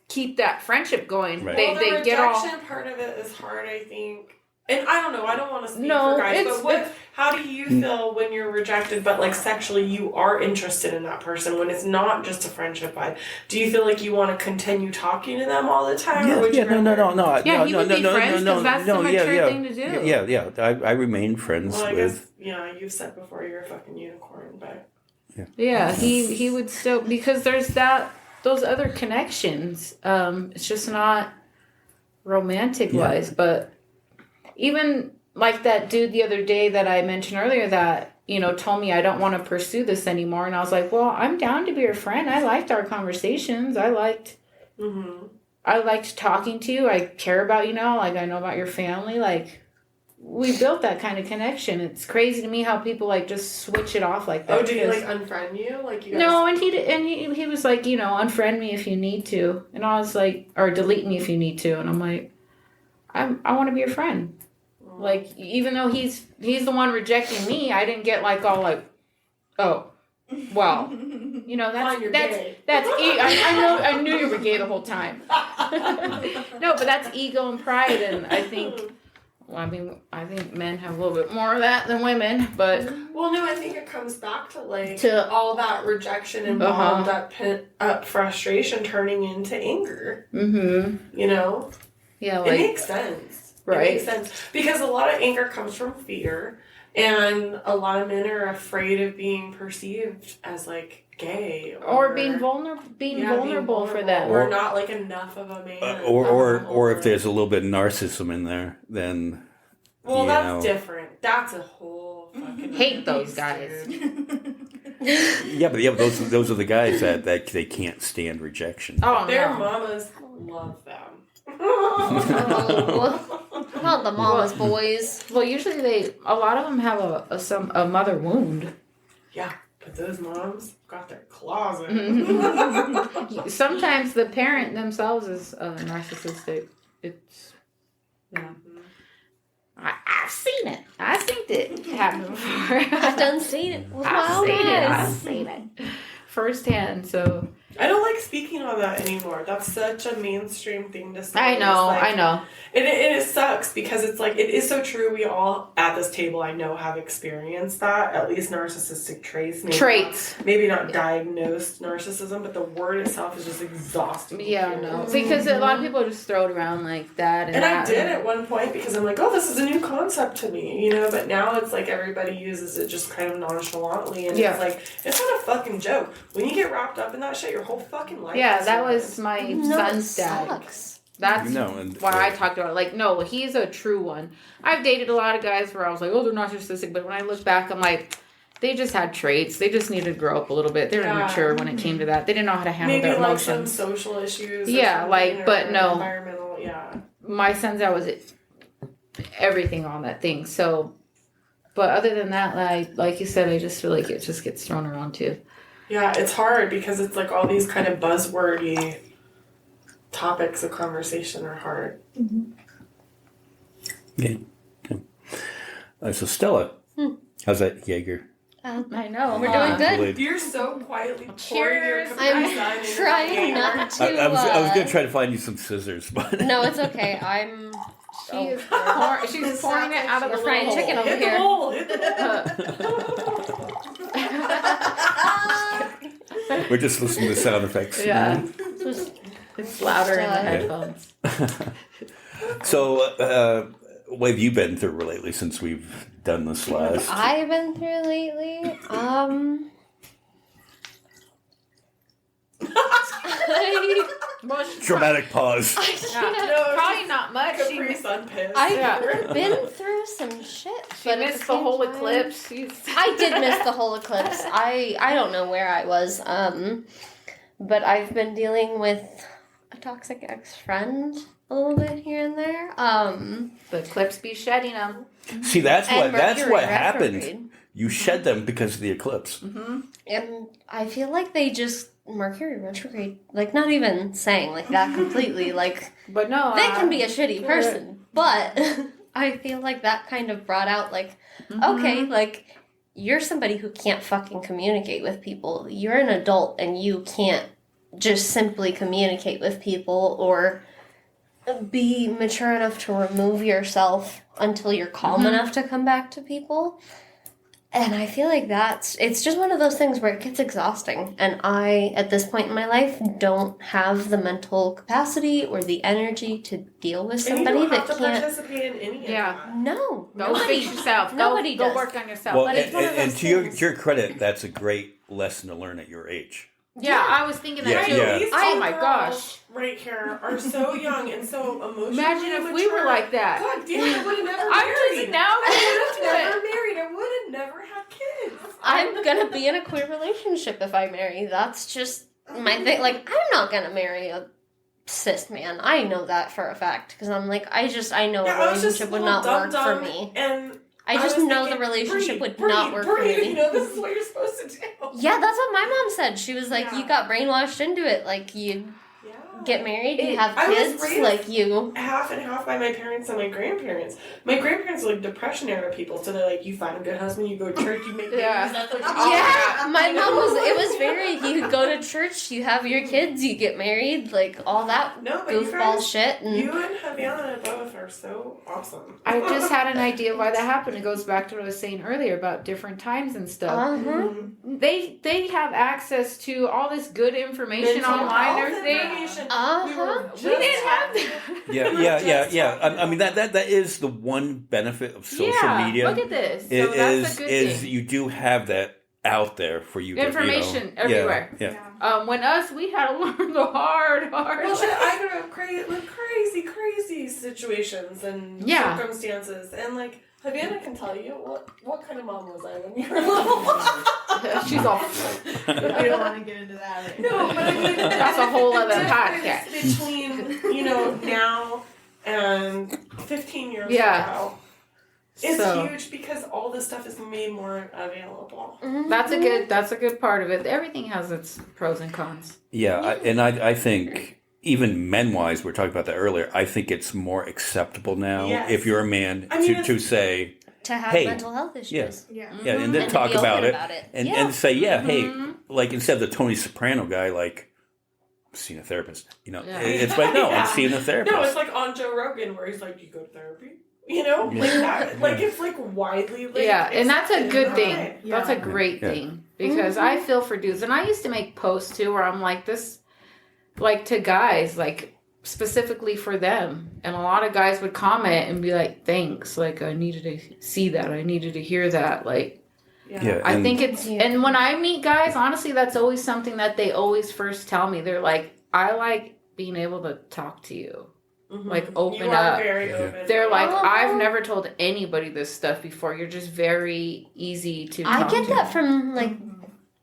keep that friendship going. Right. They Well, the get all. rejection part of it is hard, I think. And I don't know, I don't want to speak No, for guys, it's- but how do you feel when you're rejected, but like sexually you are interested in that person when it's not just a friendship vibe? Do you feel like you want to continue talking to them all the time? or would you no. Yeah, he would be friends, 'cause that's the mature yeah. thing to do. Yeah. I remain friends Well, I with. guess, you've said before you're a fucking unicorn, but. Yeah, he would still, because there's those other connections. It's just not romantic wise, but even like that dude the other day that I mentioned earlier that, told me I don't want to pursue this anymore. And I was like, well, I'm down to be your friend. I liked our conversations. I liked talking to you. I care about you now. Like, I know about your family. Like, we built that kind of connection. It's crazy to me how people like just switch it off like that. Oh, did he like unfriend you? Like you guys... No, and he was like, unfriend me if you need to. And I was like, or delete me if you need to. And I'm like, I want to be your friend. Like, even though he's the one rejecting me, I didn't get like all like, oh, well, Fine, that's I knew you were gay the whole time. No, but that's ego and pride, and I think men have a little bit more of that than women, but well, no, I think it comes back to like To- all that rejection involved, that pent up frustration turning into anger. yeah, It like makes sense. right. It makes sense because a lot of anger comes from fear, and a lot of men are afraid of being perceived as like gay or being vulnerable for them. or not like enough of a man, or if there's a little bit of narcissism in there, then that's different. That's a whole fucking Hate those beast, guys. dude. but those are the guys that they can't stand rejection. Oh Their no. mamas love them. Oh, not the mama's boys. Well, usually a lot of them have a mother wound. Yeah, but those moms got their claws in. Mm-hmm. Sometimes the parent themselves is narcissistic. It's I've seen it. I've seen it happen before. I've done seen it with my own I've eyes. seen it firsthand. So I don't like speaking on that anymore. That's such a mainstream thing to say. I know. It sucks because it's like, it is so true. We all at this table, I know, have experienced that, at least narcissistic traits. Maybe not diagnosed narcissism, but the word itself is just exhausting. Yeah, no. Because a lot of people just throw it around like that. And I did at one point because I'm like, oh, this is a new concept to me, but now it's like everybody uses it just kind of nonchalantly. And it's like, it's not a fucking joke. When you get wrapped up in that shit, your whole fucking life. Yeah, is that ruined. was my son's dad. Sucks. That's why I talked about it. Like, no, he's a true one. I've dated a lot of guys where I was like, oh, they're narcissistic. But when I look back, I'm like, they just had traits. They just needed to grow up a little bit. They were immature when it came to that. They didn't know how to handle their emotions. Maybe like some social issues. Yeah, but no. Environmental, yeah. My son's dad was everything on that thing. So, but other than that, like you said, I just feel like it just gets thrown around too. Yeah, it's hard because it's like all these kind of buzzwordy topics of conversation are hard. Yeah. So Stella, how's that Jaeger? I know. We're doing good. Delayed. You're so quietly pouring your Cheers. Capri I'm Sun into trying that not Jaeger. to. I was going to try to find you some scissors, but No, it's okay. I'm. She's pouring it out of the We're frying little chicken hole. over Hit the here. hole, hit the hole. we're just listening to sound effects. Yeah. It's louder in the headphones. So, what have you been through lately since we've done this last? I've been through lately. Dramatic pause. Probably not much. Capri Sun piss. I've been through some shit. She missed the whole eclipse. I did miss the whole eclipse. I don't know where I was. But I've been dealing with a toxic ex-friend a little bit here and there. The eclipse be shedding them. See, that's and what Mercury happened. retrograde. You shed them because of the eclipse. And I feel like they just Mercury retrograde, like not even saying like that completely, like But no, they can be a shitty person, but I feel like that kind of brought out like, okay, like you're somebody who can't fucking communicate with people. You're an adult and you can't just simply communicate with people or be mature enough to remove yourself until you're calm enough to come back to people. And I feel like it's just one of those things where it gets exhausting. And I, at this point in my life, don't have the mental capacity or the energy to deal with somebody and you don't that have to can't. participate in any of that. No, Go fix yourself. Nobody go does. work on yourself. Well, But it's one of and those to your, things. your credit, that's a great lesson to learn at your age. Yeah, I was thinking that Yeah, too. yeah. These Oh two my girls gosh. right here are so young and so emotionally Imagine if we were mature. like that. God damn, I would have never I'm married. just now I would have into never married. I would have never had kids. I'm gonna be in a queer relationship if I marry. That's just my thing. Like, I'm not gonna marry a cis man. I know that for a fact because I'm like, I know Yeah, a I was just relationship a would little not work dumb for me. And I just was know thinking, the relationship would Bree, not work Bree, for me. You know this is what you're supposed to do. Yeah, that's what my mom said. She was like, Yeah. you got brainwashed into it. Like, you Yeah. get married, you It- have I was kids, raised- like you. Half and half by my parents and my grandparents. My grandparents are like Depression era people, so they're like, you find a good husband, you go to church, you make babies. Yeah. That's like, Yeah, my mom was. It was very. You go to church, you have your kids, you get married, like all that No, but you goofball guys, shit. And you and Javiana both are so awesome. I just had an idea why that happened. It goes back to what I was saying earlier about different times and stuff. Mm-hmm. They have access to all this good information Mental online health and everything. information. Uh-huh. We didn't have that. Yeah. I mean that is the one benefit of social media. Look at this. So It that's a good is thing. you do have that out there for you. Information everywhere. Yeah. When we had to learn the hard. Well, shit, I grew up crazy situations and Yeah. circumstances, and like Havana can tell you what kind of mom was I when you were little. She's all. We don't want to get into that right now. No, but I mean That's a whole the other difference podcast. between now and 15 years Yeah. ago is So- huge because all this stuff is made more available. That's a good part of it. Everything has its pros and cons. Yeah, I think even men wise, we were talking about that earlier. I think it's more acceptable now Yes. if you're a man I mean, to say to have Hey, mental health issues. Yeah. yeah, and then And to talk be open about it, about it. and Yeah. and say hey, Mhm. like instead of the Tony Soprano guy, like I'm seeing a therapist. Yeah. It's like no, Yeah. I'm seeing a therapist. No, it's like on Joe Rogan where he's like, "You go to therapy," you know, like that. Like it's like widely. Like, Yeah, and that's a accepted. good thing. Right. That's a great Yeah. thing because I feel for dudes, and I used to make posts too where I'm like this, like to guys, like specifically for them, and a lot of guys would comment and be like, "Thanks, like I needed to see that, I needed to hear that." Like yeah, I and- think it's, and when I meet guys, honestly, that's always something that they always first tell me. They're like, "I like being able to talk to you." Mhm. Like, open you are up. Very Yeah. open. They're like, Oh. "I've never told anybody this stuff before. You're just very easy to I talk get to." that from like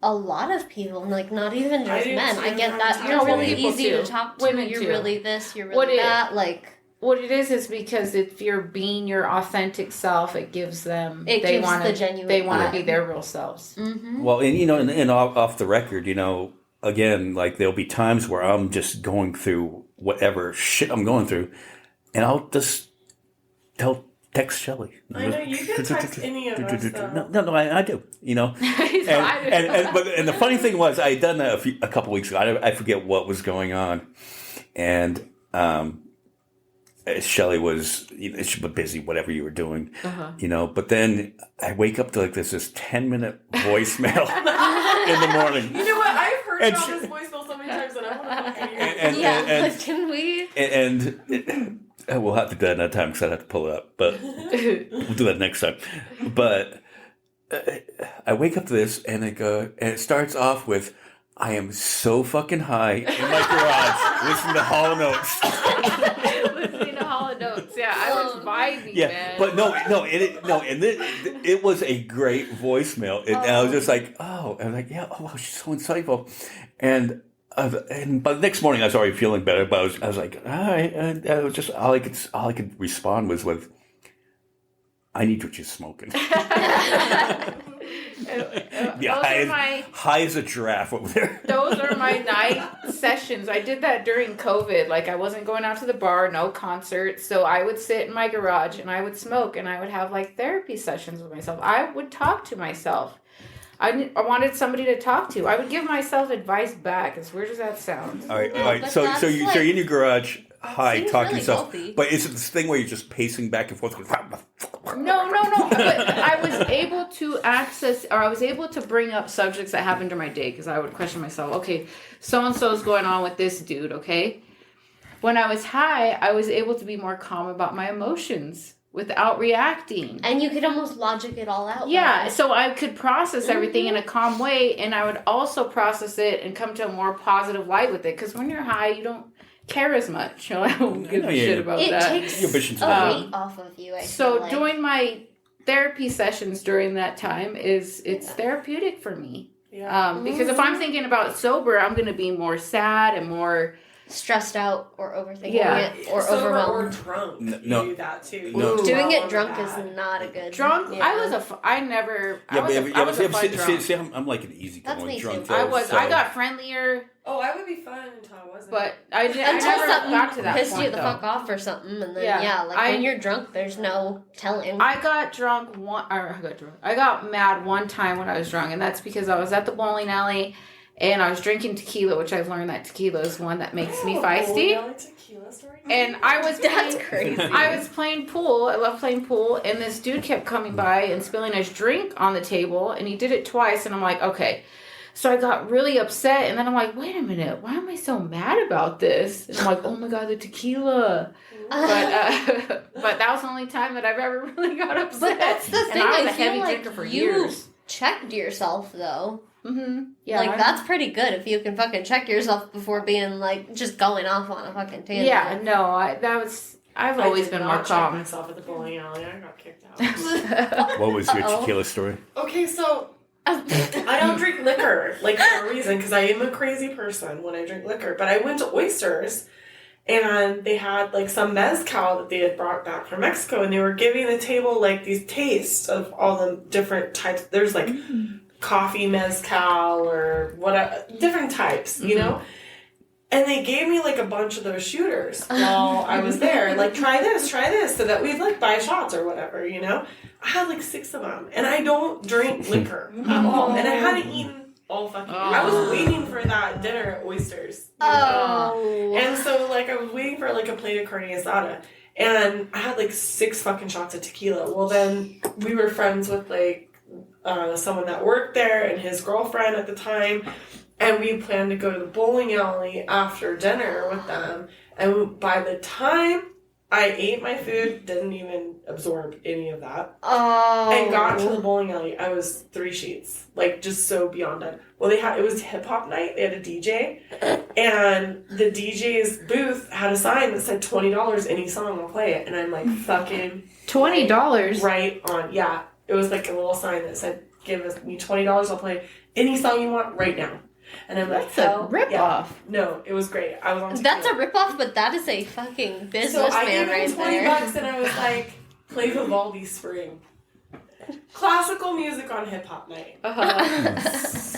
a lot of people, like not even I just do men. too, I get from that time you're to really time. People easy too. to talk to. Women You're too. really this. You're What really it- that. Like What it is because if you're being your authentic self, it gives them it they gives want the to genuine. they want to vibe. be their real selves. Mm-hmm. Well, and off the record, again, like there'll be times where I'm just going through whatever shit I'm going through, and I'll just text Shelly. I know you can text any of us. Though. No, I do. He's And the funny thing was, I had done that a couple weeks ago. I forget what was going on, and Shelly was she was busy, whatever you were doing, But then I wake up to like this 10-minute voicemail in the morning. You know what? I've heard And about she- this voicemail so many times that I want to hear. And, Yeah, can we? and we'll have to do that another time because I'd have to pull it up, but we'll do that next time. But I wake up to this and it starts off with, "I am so fucking high in my garage listening to Hall & Oates." Listening to Hall & Oates. Yeah, I was vibing, Yeah, man. but it was a great voicemail. And I was just like, oh, and I'm like, yeah, oh, wow, she's so insightful. And by the next morning, I was already feeling better. But I was like, all right. And I was just all I could respond was with, "I need what you're smoking." Yeah, high as a giraffe over there. Those are my night sessions. I did that during COVID. Like, I wasn't going out to the bar, no concerts. So I would sit in my garage and I would smoke and I would have like therapy sessions with myself. I would talk to myself. I wanted somebody to talk to. I would give myself advice back. As weird as that sounds. All right. But So that's you're in your garage, high, Seems talking really yourself. healthy. But is it this thing where you're just pacing back and forth? No. But I was able to I was able to bring up subjects that happened during my day because I would question myself. Okay, so and so is going on with this dude. Okay, when I was high, I was able to be more calm about my emotions without reacting. And you could almost logic it all out. Yeah, so I could process everything in a calm way, and I would also process it and come to a more positive light with it. Because when you're high, you don't care as much. I don't give a shit about It that. takes Your vision's a better. weight off of you. I So feel like. doing my therapy sessions during that time it's therapeutic for me. Yeah. Because if I'm thinking about sober, I'm going to be more sad and more. stressed out or overthinking Yeah. it or Sober or overwhelmed. drunk. No. You do that too. No. Doing Well, it drunk bad. is not a good. Drunk, Yeah. I was a fun drunk. See, I'm like an easy That's going me drunk. too. though, I got friendlier, Oh, I would be fun until I wasn't. but I Until never something got to that pissed point, you the though. fuck off or something, and then Yeah. when you're drunk, there's no telling. I got I got mad one time when I was drunk, and that's because I was at the bowling alley and I was drinking tequila, which I've learned that tequila is one that makes me feisty. Tequila story? And I was That's playing, crazy. I was playing pool. I love playing pool, and this dude kept coming by and spilling his drink on the table, and he did it twice. And I'm like, okay. So I got really upset, and then I'm like, wait a minute, why am I so mad about this? And I'm like, oh my god, the tequila. But that was the only time that I've ever really got upset. But that's the And thing. I was I a feel heavy like drinker for you years. checked yourself though. Mm-hmm. Yeah, Like that's pretty good if you can fucking check yourself before being like just going off on a fucking tangent. yeah. No, I've always been more check calm. myself at the bowling alley. I got kicked out. What was your Uh-oh. tequila story? Okay, so I don't drink liquor like for a reason because I am a crazy person when I drink liquor. But I went to Oysters, and they had like some mezcal that they had brought back from Mexico, and they were giving the table like these tastes of all the different types. There's like coffee mezcal or what different types, you know. And they gave me like a bunch of those shooters while I was there. Like, try this, so that we'd like buy shots or whatever, you know? I had like 6 of them. And I don't drink liquor at all. And I hadn't eaten all fucking. I was waiting for that dinner at Oysters. You know? Oh. And so, like, I was waiting for like a plate of carne asada. And I had like 6 fucking shots of tequila. Well, then we were friends with like someone that worked there and his girlfriend at the time. And we planned to go to the bowling alley after dinner with them. And by the time I ate my food, didn't even absorb any of that. Oh. And got to the bowling alley, I was 3 sheets. Like, just so beyond it. Well, it was hip hop night. They had a DJ. And the DJ's booth had a sign that said $20 any song will play it. And I'm like, fucking $20. right on. Yeah. It was like a little sign that said, give me $20, I'll play any song you want right now. And I'm like, That's a ripoff. No, it was great. I was on That's a tequila. ripoff, but that is a fucking So businessman I gave him right $20 there. and I was like, play Vivaldi Spring. Classical music on hip hop night.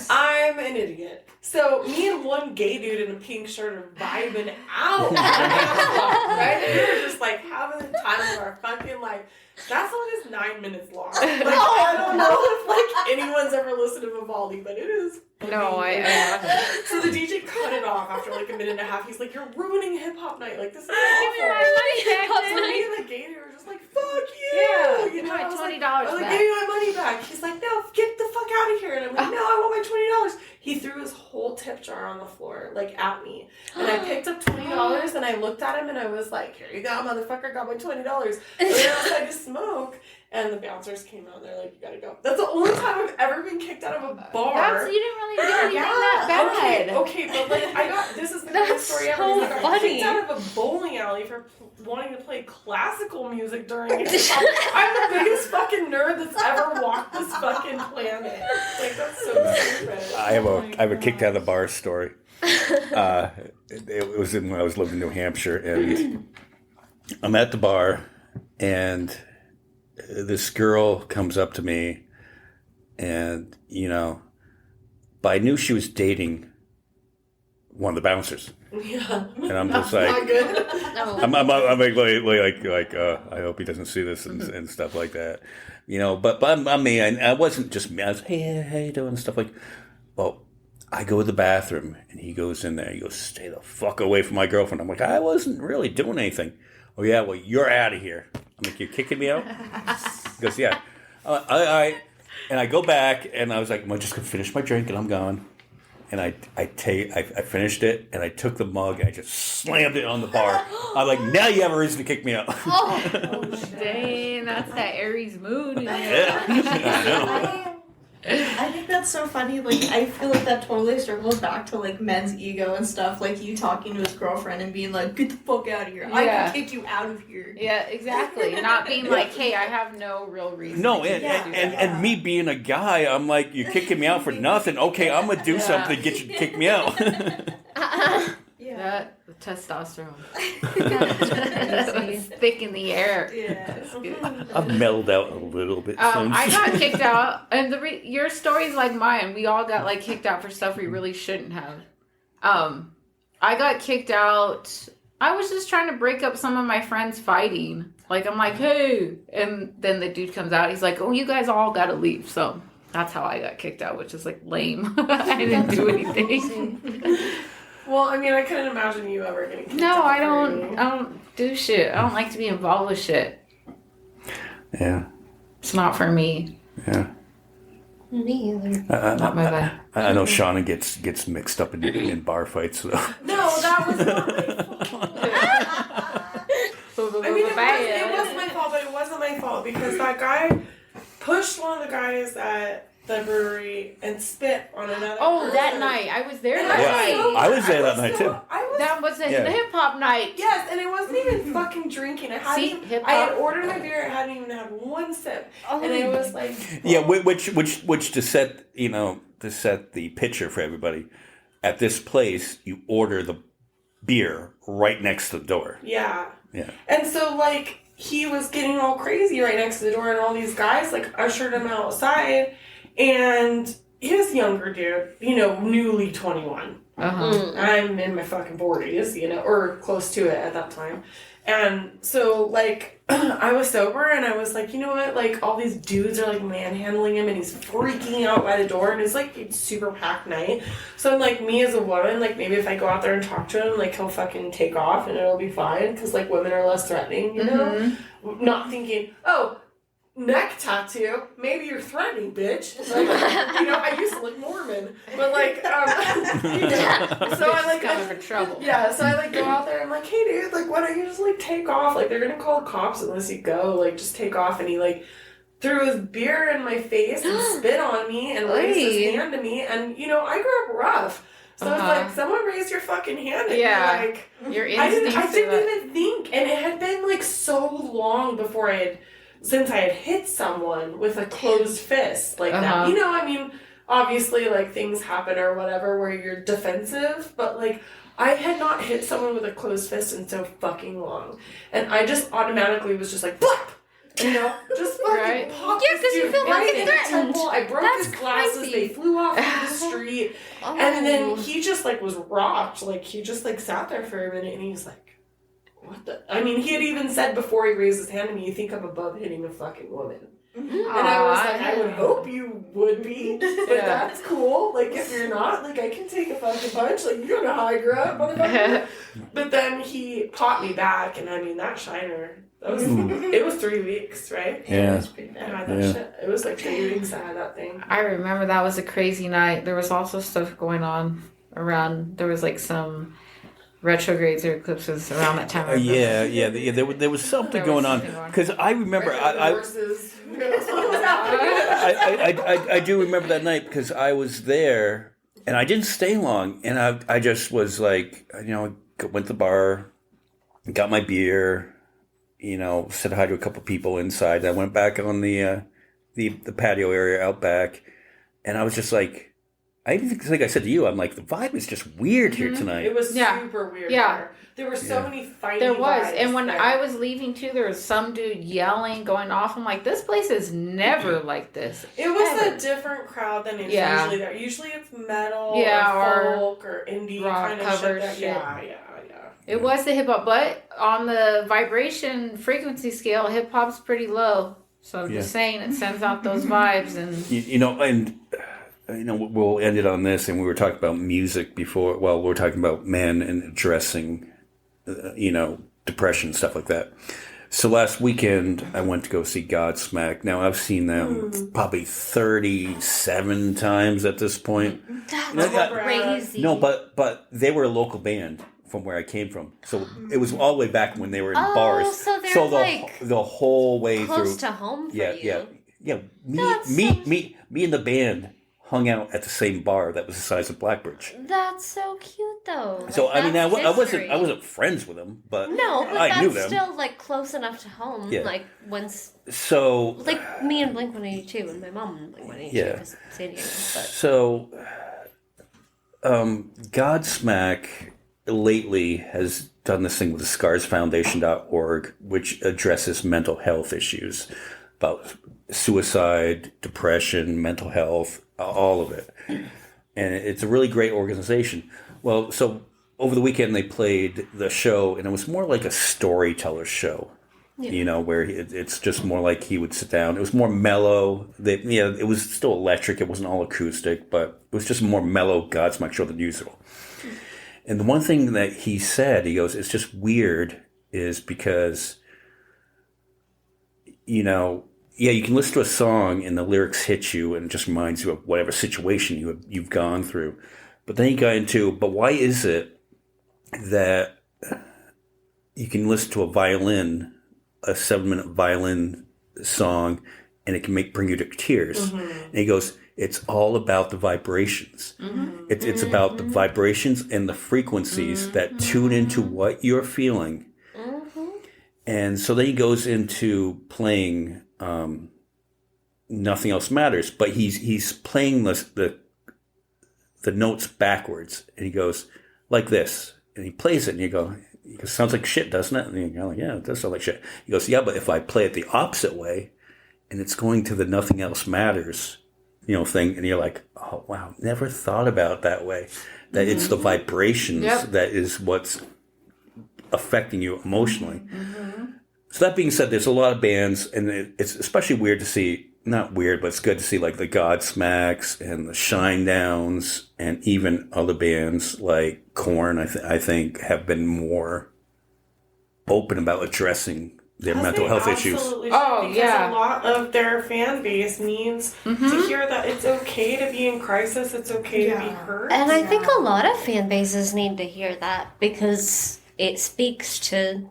I'm an idiot. So me and one gay dude in a pink shirt are vibing out. Right? And we were just like having the time of our fucking life. That song is 9 minutes long. Like, I don't know if like anyone's ever listened to Vivaldi, but it is. No, I haven't. So the DJ cut it off after like a minute and a half. He's like, "You're ruining hip hop night. Like this is Give me awful." my money back, So then. me and the gay dude were just like, "Fuck you!" Yeah, you give know, my I was like, $20 I was like, back. "Give me my money back." He's like, "No, get the fuck out of here!" And I'm like, "No, I want my $20." He threw his whole tip jar on the floor, like at me, and I picked up $20 and I looked at him and I was like, "Here you go, motherfucker! Got my $20." And then I decided to smoke. And the bouncers came out and they're like, you gotta go. That's the only time I've ever been kicked out of a bar. You didn't really do anything that bad. Okay, but like this is the That's greatest story ever. so Like, I got funny. kicked out of a bowling alley for wanting to play classical music during it. I'm the biggest fucking nerd that's ever walked this fucking planet. Like, that's so stupid. I have a kicked out of the bar story. It was when I was living in New Hampshire, and I'm at the bar, and this girl comes up to me, and but I knew she was dating one of the bouncers, Yeah. and I'm just like, Not good. No. I'm like, I hope he doesn't see this and stuff like that, But I'm me, and I wasn't just me. I was, hey, how you doing, and stuff like. Well, I go to the bathroom, and he goes in there. He goes, "Stay the fuck away from my girlfriend." I'm like, I wasn't really doing anything. Oh, yeah, well, you're out of here. I'm like, you're kicking me out? He goes, yeah. And I go back, and I was like, I'm just going to finish my drink, and I'm gone. And I finished it, and I took the mug, and I just slammed it on the bar. I'm like, now you have a reason to kick me out. Dang, that's that Aries moon. Yeah, I know. I think that's so funny. Like, I feel like that totally circles back to like men's ego and stuff. Like you talking to his girlfriend and being like, "Get the fuck out of here! I Yeah. can kick you out of here." Yeah, exactly. Not being like, hey, I have no real reason. No, to and, do and, that. and me being a guy, I'm like, you're kicking me out for nothing. Okay, I'm going to do something to get you to kick me out. That the testosterone. It's thick in the air. Yeah. I've mellowed out a little bit since. I got kicked out, and your story's like mine. We all got like kicked out for stuff we really shouldn't have. I got kicked out. I was just trying to break up some of my friends fighting. Like I'm like, hey, and then the dude comes out. He's like, oh, you guys all got to leave. So that's how I got kicked out, which is like lame. I didn't do anything. Well, I mean, I couldn't imagine you ever getting kicked No, out I for don't. anything. I don't do shit. I don't like to be involved with shit. Yeah. It's not for me. Yeah. Me either. Not my vibe. I know Shauna gets mixed up in bar fights. So. No, that was not my fault. I mean, it was my fault, but it wasn't my fault because that guy pushed one of the guys at the brewery and spit on another Oh, person. that night. I was there And that Yeah. night. I was there that night, too. That was a Yeah. hip hop night. Yes, and it wasn't even fucking drinking. I See, hadn't. hip I had hop. ordered my beer. I hadn't even had one sip, and it was like. Yeah, which to set the picture for everybody. At this place, you order the beer right next to the door. Yeah. Yeah. And so like he was getting all crazy right next to the door, and all these guys like ushered him outside, and he was a younger dude, newly 21. Uh-huh. I'm in my fucking 40s, or close to it at that time. And so, like, I was sober and I was like, you know what? Like, all these dudes are, like, manhandling him and he's freaking out by the door and it's, like, a super packed night. So I'm like, me as a woman, like, maybe if I go out there and talk to him, like, he'll fucking take off and it'll be fine because, like, women are less threatening, you know? Not thinking, oh, neck tattoo, maybe you're threatening, bitch. Like, I used to look Mormon, but like, so I like coming for trouble. Yeah, so I like go out there. I'm like, hey, dude, like, why don't you just like take off? Like, they're gonna call cops unless you go. Like, just take off. And he like threw his beer in my face and spit on me and raised his hand to me. And I grew up rough. So it's like, someone raised your fucking hand at me. Like, your I instincts. didn't even think. And it had been like so long before since I had hit someone with a closed fist like that. I mean, obviously, like, things happen or whatever where you're defensive, but, like, I had not hit someone with a closed fist in so fucking long. And I just automatically was just like, BLAP! Just fucking Right. popped Yeah, this 'cause you dude feel right fucking in the threatened. temple. I broke That's his glasses. crazy. They flew off into the street. And then he just, like, was rocked. Like, he just, like, sat there for a minute and he was like, what the? I mean, he had even said before he raised his hand to me, you think I'm above hitting a fucking woman. And I was like, I would hope you would be, but that's cool. Like, if you're not, like, I can take a fucking punch. Like, you don't know how I grew up, motherfucker. But then he popped me back, and I mean, that shiner, it was 3 weeks, right? Yeah. It was pretty bad. It was like 3 weeks I had that thing. I remember that was a crazy night. There was also stuff going on around. There was like some retrogrades or eclipses around that time. There was something going on because I remember I do remember that night because I was there and I didn't stay long and I just was like went to the bar, got my beer, said hi to a couple people inside. I went back on the patio area out back, and I was just like. I even think I said to you, I'm like, the vibe is just weird here tonight. It was super weird. Yeah. There were so many fighting There was. vibes And when there. I was leaving too, there was some dude yelling, going off. I'm like, this place is never like this. It was ever. a different crowd than it's Yeah. usually there. Usually it's metal Yeah, or folk or indie rock kind of cover shit. shit. Yeah. It was the hip hop, but on the vibration frequency scale, hip hop's pretty low. So I'm just saying, it sends out those vibes. And And we'll end it on this, and we were talking about music before. Well, we were talking about men and addressing, depression, stuff like that. So last weekend, I went to go see Godsmack. Now, I've seen them probably 37 times at this point. That's crazy. No, but they were a local band from where I came from. So it was all the way back when they were in bars. So they're the whole way close through. to home for Yeah. That's Me and the band hung out at the same bar that was the size of Blackbridge. That's so cute, though. So I history. wasn't friends with them, but No, but I knew that's them. still like close enough to home. Yeah. Like once, So like me and Blink 182, and my mom and Blink 182 Yeah. because San Diego. But So, Godsmack lately has done this thing with the scarsfoundation.org, which addresses mental health issues about suicide, depression, mental health, all of it. And it's a really great organization. Well, so over the weekend they played the show, and it was more like a storyteller show. Where it's just more like he would sit down. It was more mellow. It was still electric. It wasn't all acoustic, but it was just a more mellow Godsmack show than usual. And the one thing that he said, he goes, it's just weird, is because, you can listen to a song and the lyrics hit you and it just reminds you of whatever situation you've gone through. But then he got into, but why is it that you can listen to a 7-minute violin song, and it can bring you to tears? Mm-hmm. And he goes, it's all about the vibrations. Mm-hmm. It's about the vibrations and the frequencies that tune into what you're feeling. And so then he goes into playing Nothing Else Matters, but he's playing the notes backwards, and he goes like this, and he plays it, and you go, it sounds like shit, doesn't it? And you go, yeah, it does sound like shit. He goes, yeah, but if I play it the opposite way, and it's going to the Nothing Else Matters, thing, and you're like, oh wow, never thought about it that way. That it's the vibrations that is what's affecting you emotionally. So that being said, there's a lot of bands, and it's especially weird to see, not weird, but it's good to see like the Godsmacks and the Shinedowns, and even other bands like Korn, I think, have been more open about addressing their mental health issues. Absolutely Oh, should, because yeah. a lot of their fan base needs to hear that it's okay to be in crisis, it's okay to be hurt. and I think a lot of fan bases need to hear that because it speaks to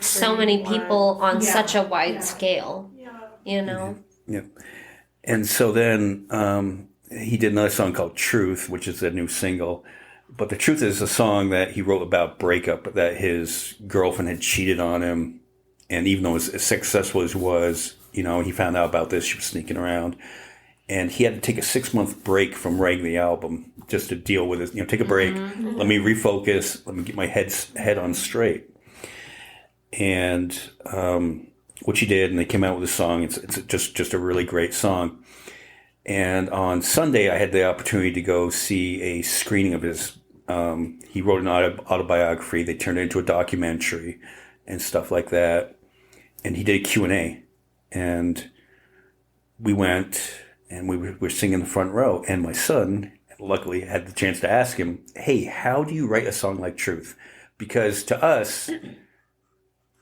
so many people on such a wide scale. Yeah. Yeah. And so then he did another song called Truth, which is a new single. But The Truth is a song that he wrote about breakup, that his girlfriend had cheated on him. And even though as successful as he was, he found out about this. She was sneaking around. And he had to take a 6-month break from writing the album just to deal with it. Take a break. Let me refocus. Let me get my head on straight. And which he did, and they came out with a song. It's just a really great song. And on Sunday, I had the opportunity to go see a screening of his. He wrote an autobiography. They turned it into a documentary and stuff like that. And he did a Q&A. And we went, and we were singing in the front row. And my son, luckily, had the chance to ask him, hey, how do you write a song like Truth? Because to us,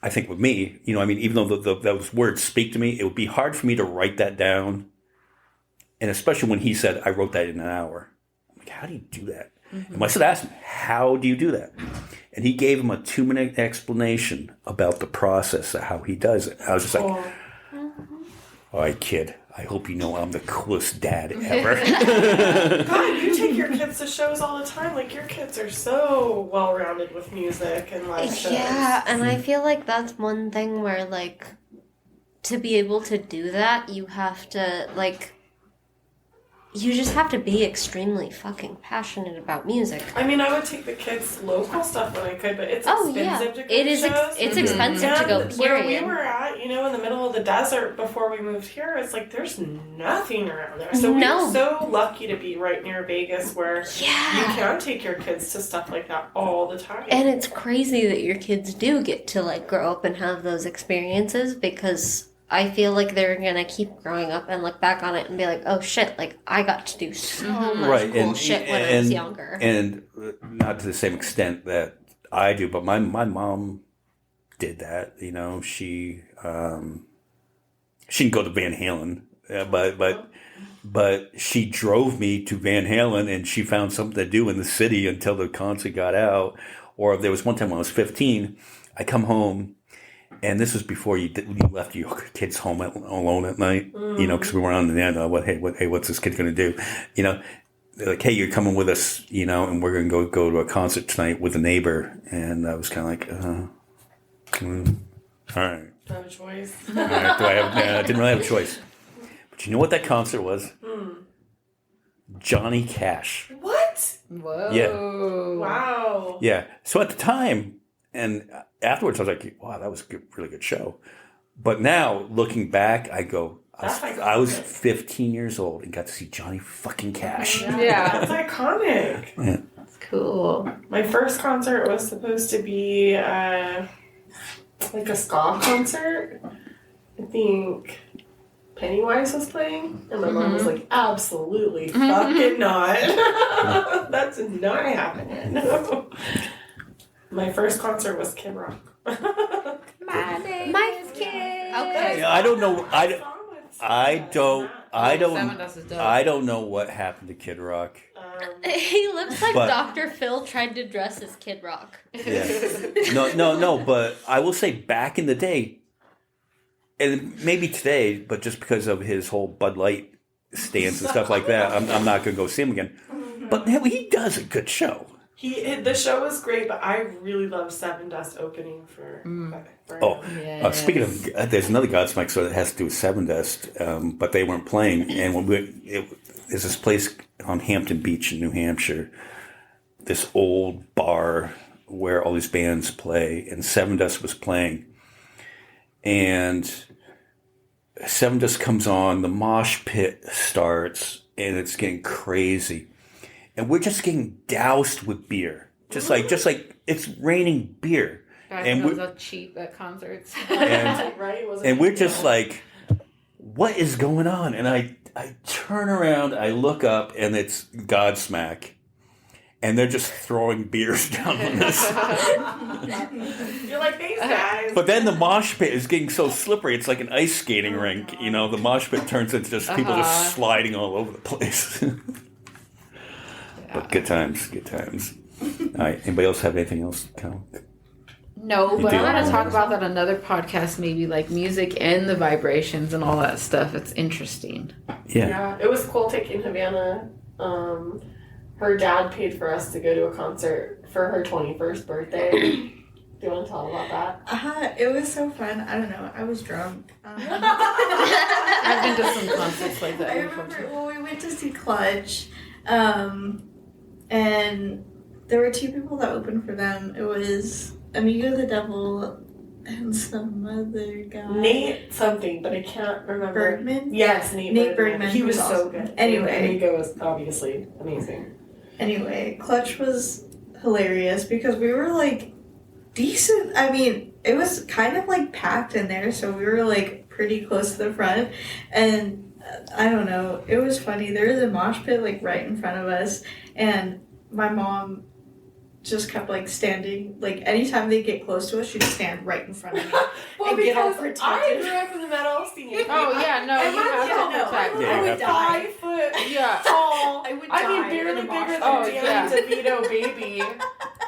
I think with me, even though those words speak to me, it would be hard for me to write that down. And especially when he said, I wrote that in an hour. I'm like, how do you do that? And my son asked him, how do you do that? And he gave him a 2-minute explanation about the process of how he does it. I was just like, all right, kid, I hope you know I'm the coolest dad ever. God, you take your kids to shows all the time. Like, your kids are so well-rounded with music and live shows. Yeah, and I feel like that's one thing where, like, to be able to do that, you have to, like, you just have to be extremely fucking passionate about music. I mean, I would take the kids local stuff when I could, but it's Oh, expensive yeah. to go It to is shows. it's expensive to go, And where period. we were at, in the middle of the desert before we moved here, it's like there's nothing around there. So we No. were so lucky to be right near Vegas where Yeah. you can take your kids to stuff like that all the time. And it's crazy that your kids do get to, like, grow up and have those experiences because I feel like they're gonna keep growing up and look back on it and be like, "Oh shit! Like I got to do so much cool shit when I was younger." And not to the same extent that I do, but my mom did that. You know, she didn't go to Van Halen, but she drove me to Van Halen, and she found something to do in the city until the concert got out. Or there was one time when I was 15, I come home. And this was before you left your kids home alone at night, you know, because we were on the end. What's this kid going to do? You know, they're like, hey, you're coming with us, you know, and we're going to go to a concert tonight with a neighbor. And I was kind of like, all right. Do I have a choice? All right. I didn't really have a choice. But you know what that concert was? Johnny Cash. What? Whoa. Yeah. Wow. Yeah. So at the time, and afterwards, I was like, wow, that was a really good show. But now, looking back, I go, I was 15 years old and got to see Johnny fucking Cash. Yeah. That's iconic. Yeah. That's cool. My first concert was supposed to be like a ska concert. I think Pennywise was playing, and my mom was like, absolutely fucking not. That's not happening. My first concert was Kid Rock. My name is Kid. Okay. Yeah, I don't know. I don't know what happened to Kid Rock. He looks like But- Dr. Phil tried to dress as Kid Rock. Yeah. No. But I will say, back in the day, and maybe today, but just because of his whole Bud Light stance and stuff like that, I'm not going to go see him again. But he does a good show. The show was great, but I really love Seven Dust opening for Oh, him. speaking of, there's another Godsmack show that has to do with Seven Dust, but they weren't playing. And when there's this place on Hampton Beach in New Hampshire, this old bar where all these bands play, and Seven Dust was playing. And Seven Dust comes on, the mosh pit starts, and it's getting crazy. And we're just getting doused with beer. Just like it's raining beer. Guys, And those are cheap at concerts. And, Right? and we're just like, what is going on? And I turn around, I look up, and it's Godsmack. And they're just throwing beers down on us. You're like, thanks, guys. But then the mosh pit is getting so slippery, it's like an ice skating rink. You know, the mosh pit turns into just people just sliding all over the place. But good times. All right, anybody else have anything else, Cal? No, You but do. I want to talk about that another podcast, maybe like music and the vibrations and all that stuff. It's interesting. Yeah. It was cool taking Havana. Her dad paid for us to go to a concert for her 21st birthday. Do you want to tell about that? It was so fun. I don't know. I was drunk. I've been to some concerts like that. I remember we went to see Clutch, and there were two people that opened for them. It was Amigo the Devil and some other guy. Nate something, but I can't remember. Bergman? Yes, Nate Bergman. He was so awesome. good. Anyway. Amigo was obviously amazing. Anyway, Clutch was hilarious because we were like decent. I mean, it was kind of like packed in there, so we were like pretty close to the front. And I don't know, it was funny. There was a mosh pit like right in front of us, and my mom just kept like standing. Like anytime they get close to us, she'd stand right in front of me. Well, and get all because I protected. grew up in the metal scene. Oh, yeah, no, And you have to no, protect. Yeah, I you was have to. 5 foot Yeah. tall. I would I die mean, in barely a mosh bigger pit. than Oh, Danny DeVito, baby.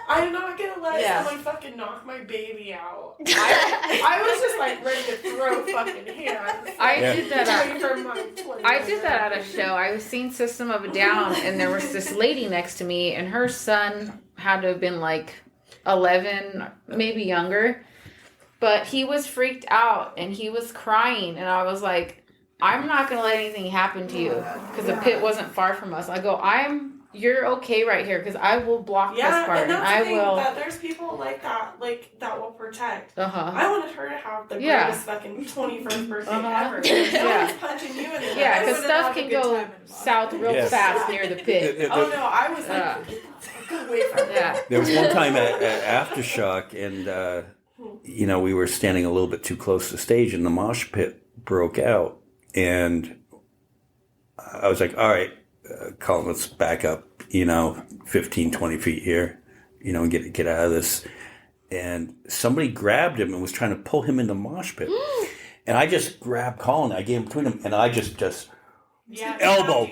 I'm not gonna let Yeah. someone fucking knock my baby out. I was just like ready to throw fucking hands. I did that Away from my 20 I did that at a show. I was seeing System of a Down, and there was this lady next to me, and her son had to have been like 11, maybe younger. But he was freaked out, and he was crying, and I was like, I'm not going to let anything happen to you, because the pit wasn't far from us. I go, you're okay right here, because I will block this part, and that's I the thing, will. that there's people like that will protect. Uh-huh. I wanted her to have the Yeah. greatest fucking 21st birthday Uh-huh. ever. Yeah. No one's punching you in the Yeah, I because would've stuff had a can good go time in the mosh south pit. real Yes. fast near the pit. Oh no, I was like, Yeah. get the fuck away from me. Yeah. There was one time at Aftershock, and we were standing a little bit too close to the stage, and the mosh pit broke out, and I was like, all right, Colin, let's back up, 15, 20 feet here, and get out of this. And somebody grabbed him and was trying to pull him in the mosh pit. And I just grabbed Colin. I gave him between them, and I just elbow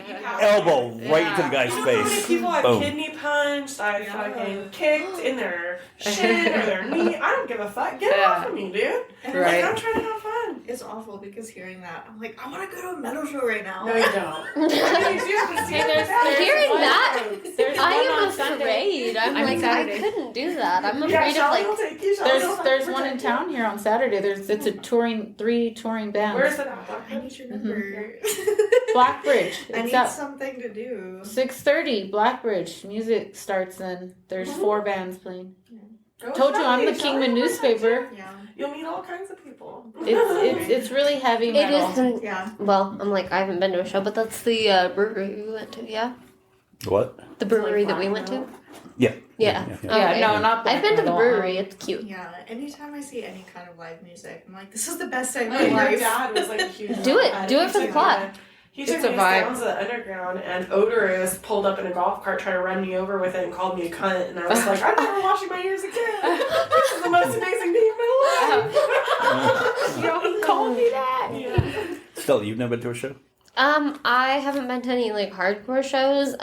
right into the guy's You know how many face. people I've Boom. kidney punched, I've fucking kicked in their shit or their knee. I don't give a fuck. Get off of me, dude. Right. Like, I'm trying to have fun. It's awful because hearing that, I'm like, I want to go to a metal show right now. No, you don't. Hearing that, There's I one am on Sunday. afraid. I'm I mean, like, Saturday. I couldn't do that. I'm Yeah, afraid of Shelly like. will take you. Shelly will There's one in protect you. town here on Saturday. It's a three touring bands. Where's it at? I need your number. Blackbridge. I It's need at something to do. 6:30. Blackbridge. Music starts then. There's 4 bands playing. Go Told you I'm Shelly. the Shelly Kingman will protect newspaper. Yeah. you. You'll meet all kinds of people. It's really heavy It metal. is the, Yeah. well, I'm like, I haven't been to a show, but that's the brewery we went to, yeah? What? The brewery that we went to? Yeah. Yeah. Yeah, Okay. no, not I've been to the metal. brewery, it's cute. Yeah. Anytime I see any kind of live music, I'm like, this is the best time of My my life. dad was like a huge Do it. fan. Do it He for the took plot. me- He It's took a me vibe. down to the underground, and Odorous pulled up in a golf cart trying to run me over with it and called me a cunt. And I was like, I'm never washing my ears again. This is the most amazing day of my life. You don't call me that. Yeah. Stella, you've never been to a show? I haven't been to any like hardcore shows.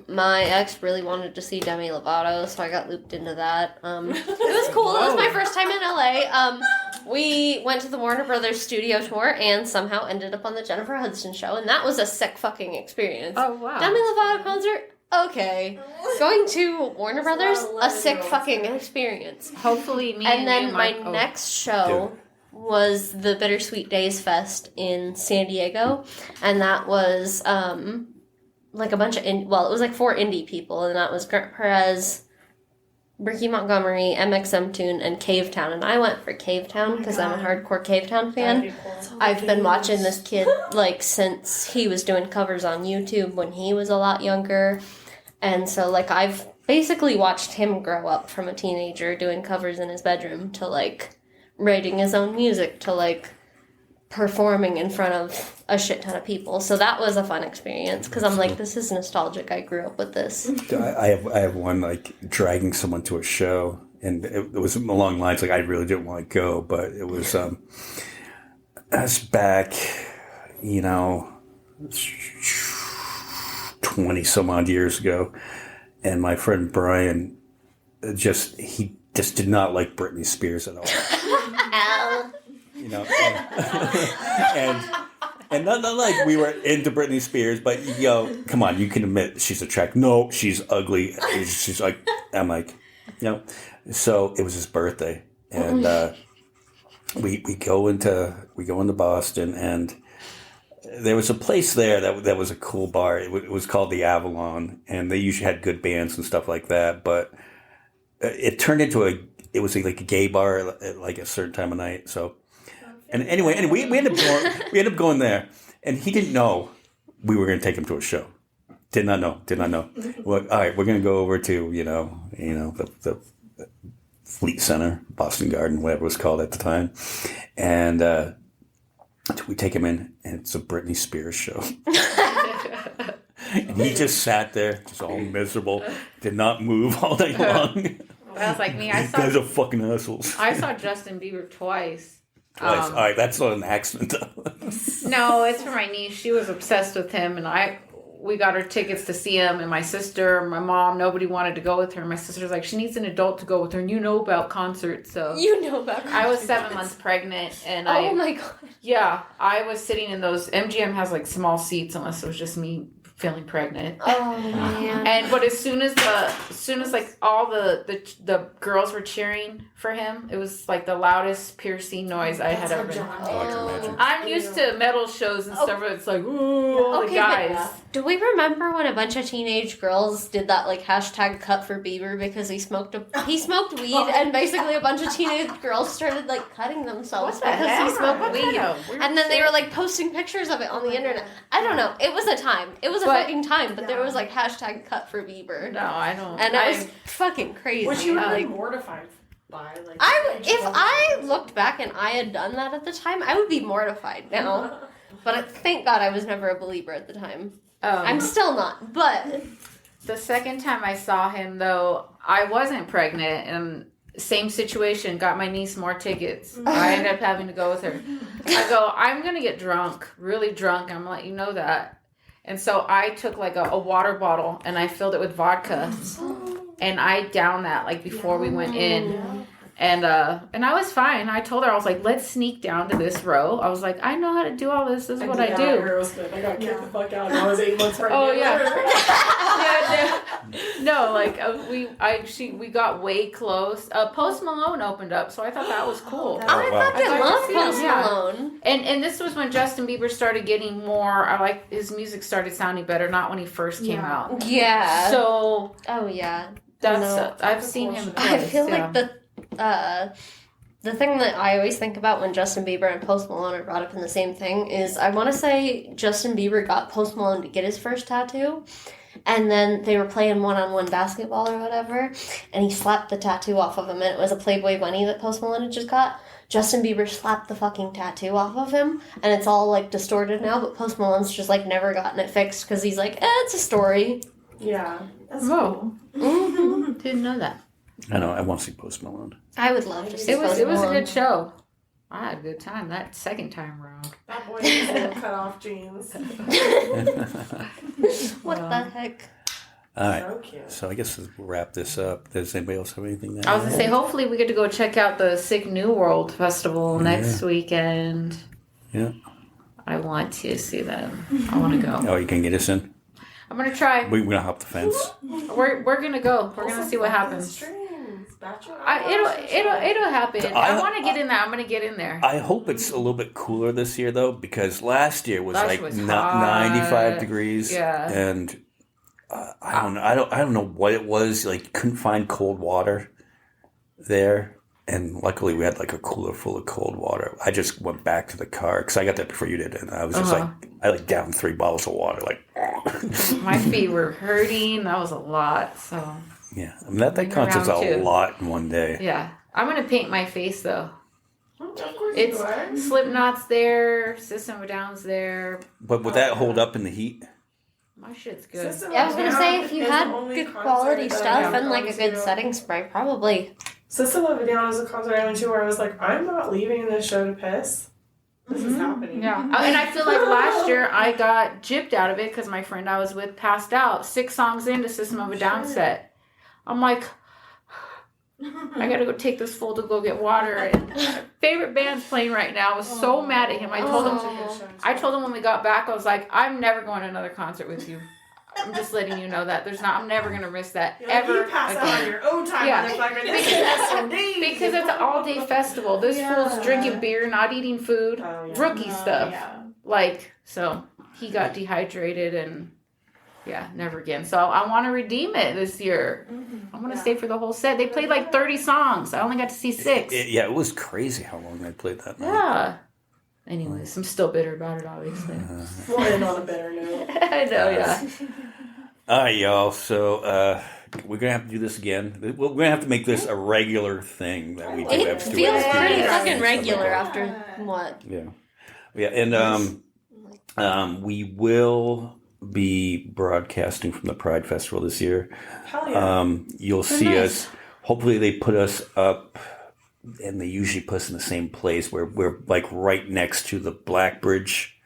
My ex really wanted to see Demi Lovato, so I got looped into that. It was cool. It was my first time in LA. We went to the Warner Brothers studio tour and somehow ended up on the Jennifer Hudson show, and that was a sick fucking experience. Oh, wow. Demi Lovato concert, okay. Going to Warner Brothers, a sick fucking experience. Hopefully me And then you my might- oh. next show was the Bittersweet Days Fest in San Diego, and that was like a bunch of it was like 4 indie people, and that was Grant Perez, Ricky Montgomery, MXM Tune, and Cavetown. And I went for Cavetown because I'm a hardcore Cavetown fan. I've been watching this kid like since he was doing covers on YouTube when he was a lot younger, and so like I've basically watched him grow up from a teenager doing covers in his bedroom to like writing his own music to like performing in front of a shit ton of people. So that was a fun experience because I'm like, this is nostalgic. I grew up with this. I have one like dragging someone to a show, and it was along lines like I really didn't want to go, but it was that's back, 20 some odd years ago, and my friend Brian he just did not like Britney Spears at all. Al. And not like we were into Britney Spears, but come on, you can admit she's attractive. No, she's ugly. She's like, I'm like, So it was his birthday, and we go into Boston, and there was a place there that was a cool bar. It was called the Avalon, and they usually had good bands and stuff like that. But it turned into it was like a gay bar at like a certain time of night. So. And anyway, we ended up going there, and he didn't know we were going to take him to a show. Did not know. Well, all right, we're going to go over to the Fleet Center, Boston Garden, whatever it was called at the time, and we take him in, and it's a Britney Spears show. And he just sat there, just all miserable, did not move all day long. That's like me. These guys are fucking assholes. I saw Justin Bieber twice. Twice. All right, that's not an accident, though. No, it's for my niece. She was obsessed with him, and we got her tickets to see him, and my sister, my mom, nobody wanted to go with her. My sister's like, she needs an adult to go with her, and you know about concerts, so. You know about I was 7 months pregnant, and Oh my god. yeah, I was sitting in those, MGM has like small seats unless it was just me feeling pregnant. Oh man. But as soon as like all the girls were cheering for him, it was like the loudest piercing noise I had ever been. I'm used to metal shows and stuff where it's like, ooh, all the guys. Do we remember when a bunch of teenage girls did that like hashtag cut for Bieber because he smoked weed and basically a bunch of teenage girls started like cutting themselves What the because heck? he smoked What weed. kind of weird And then they shit? were like posting pictures of it on the internet. I don't know. It was a time. It was a fucking time, but there was like hashtag cut for Bieber. No, I don't. And it was fucking crazy. Which you would have like, been mortified by? Like, If I looked back and I had done that at the time, I would be mortified now. But thank God I was never a believer at the time. I'm still not, but... The second time I saw him, though, I wasn't pregnant, and same situation, got my niece more tickets. I ended up having to go with her. I go, I'm going to get drunk, really drunk. I'm going to let you know that. And so I took like a water bottle, and I filled it with vodka. And I downed that like before we went in. Yeah. And I was fine. I told her, I was like, let's sneak down to this row. I was like, I know how to do all this. This is what I do. I got kicked the fuck out and I was 8 months pregnant. Oh, yeah. No, like we got way close. Post Malone opened up, so I thought that was cool. I fucking love Post Yeah. Malone. And this was when Justin Bieber started getting more. I like his music started sounding better, not when he first came out. Yeah. So Oh, yeah. that's I've seen him. I twice, feel yeah. like the thing that I always think about when Justin Bieber and Post Malone are brought up in the same thing is I want to say Justin Bieber got Post Malone to get his first tattoo, and then they were playing one-on-one basketball or whatever, and he slapped the tattoo off of him, and it was a Playboy bunny that Post Malone had just got. Justin Bieber slapped the fucking tattoo off of him, and it's all like distorted now, but Post Malone's just like never gotten it fixed because he's like, it's a story. Yeah. That's Whoa. cool. Didn't know that. I know. I want to see Post Malone. I would love to see It was Post a Malone. good show. I had a good time that second time around. That boy has little cut off jeans. What the heck? All right. So cute. So I guess we'll wrap this up. Does anybody else have anything to add? I was gonna say, hopefully we get to go check out the Sick New World Festival next weekend. Yeah. I want to see them. I want to go. Oh, you can get us in? I'm gonna try. We're going to hop the fence. We're gonna go. We're gonna see what happens. It'll happen. I want to get in there. I'm gonna get in there. I hope it's a little bit cooler this year, though, because last year was Last like was 95 hot. degrees. Yeah. And I don't know. I don't know what it was. Like, couldn't find cold water there. And luckily, we had like a cooler full of cold water. I just went back to the car because I got that before you did, and I was just I downed 3 bottles of water. Like, My feet were hurting. That was a lot. So yeah, I mean that concert's around a too. lot in one day. yeah, I'm gonna paint my face though. Of course It's you are. Slipknot's there. System of a Down's there. But would that hold up in the heat? My shit's good. System Yeah, I was of gonna a say Down if you is the had only good concert quality that stuff I've and like a gone good to. setting spray, probably. System of a Down is a concert I went to where I was like, I'm not leaving this show to piss. This is happening. Yeah, and I feel like last year I got gypped out of it because my friend I was with passed out 6 songs into System of a Down set. I'm like, I gotta go take this fool to go get water. And my favorite band's playing right now. I was so mad at him. I told him when we got back, I was like, I'm never going to another concert with you. I'm just letting you know that I'm never gonna miss that You're like, ever you pass out on again. your own time, Yeah. motherfucker. This is SOD. Because it's an all-day festival. This fool's drinking beer, not eating food, Oh, yeah. rookie stuff. Yeah. Like, so he got dehydrated and yeah, never again. So I want to redeem it this year. I want to stay for the whole set. They played like 30 songs. I only got to see 6. Yeah, it was crazy how long they played that night. Yeah. Anyways, I'm still bitter about it, obviously. We'll end on a better note. I know, yeah. All right, y'all. So we're gonna have to do this again. We're gonna have to make this a regular thing that we do. It have to do feels it. pretty Yeah. fucking regular after what? Yeah, and we will be broadcasting from the Pride Festival this year. Hell yeah. You'll see us. Hopefully, they put us up, and they usually put us in the same place where we're like right next to the Black Bridge,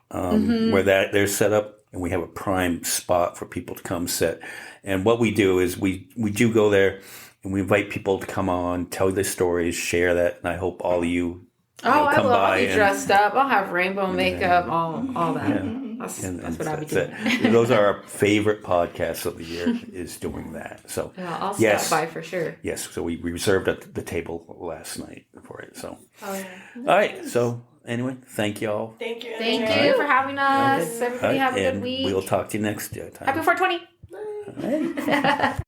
where they're set up, and we have a prime spot for people to come sit. And what we do is we do go there, and we invite people to come on, tell their stories, share that, and I hope all of you. Oh, I come will. by I'll be and- dressed up. I'll have rainbow makeup, all that. Yeah. That's And what I'll be that's doing. it. Those are our favorite podcasts of the year, is doing that. So Yeah, I'll Yes. stop by for sure. yes, so we reserved the table last night for it. So Hell yeah. all right. So anyway, thank y'all. Thank you. Thank NJ. you for having us. All Everybody right, have a and good week. we'll talk to you next time. Happy 420. All right.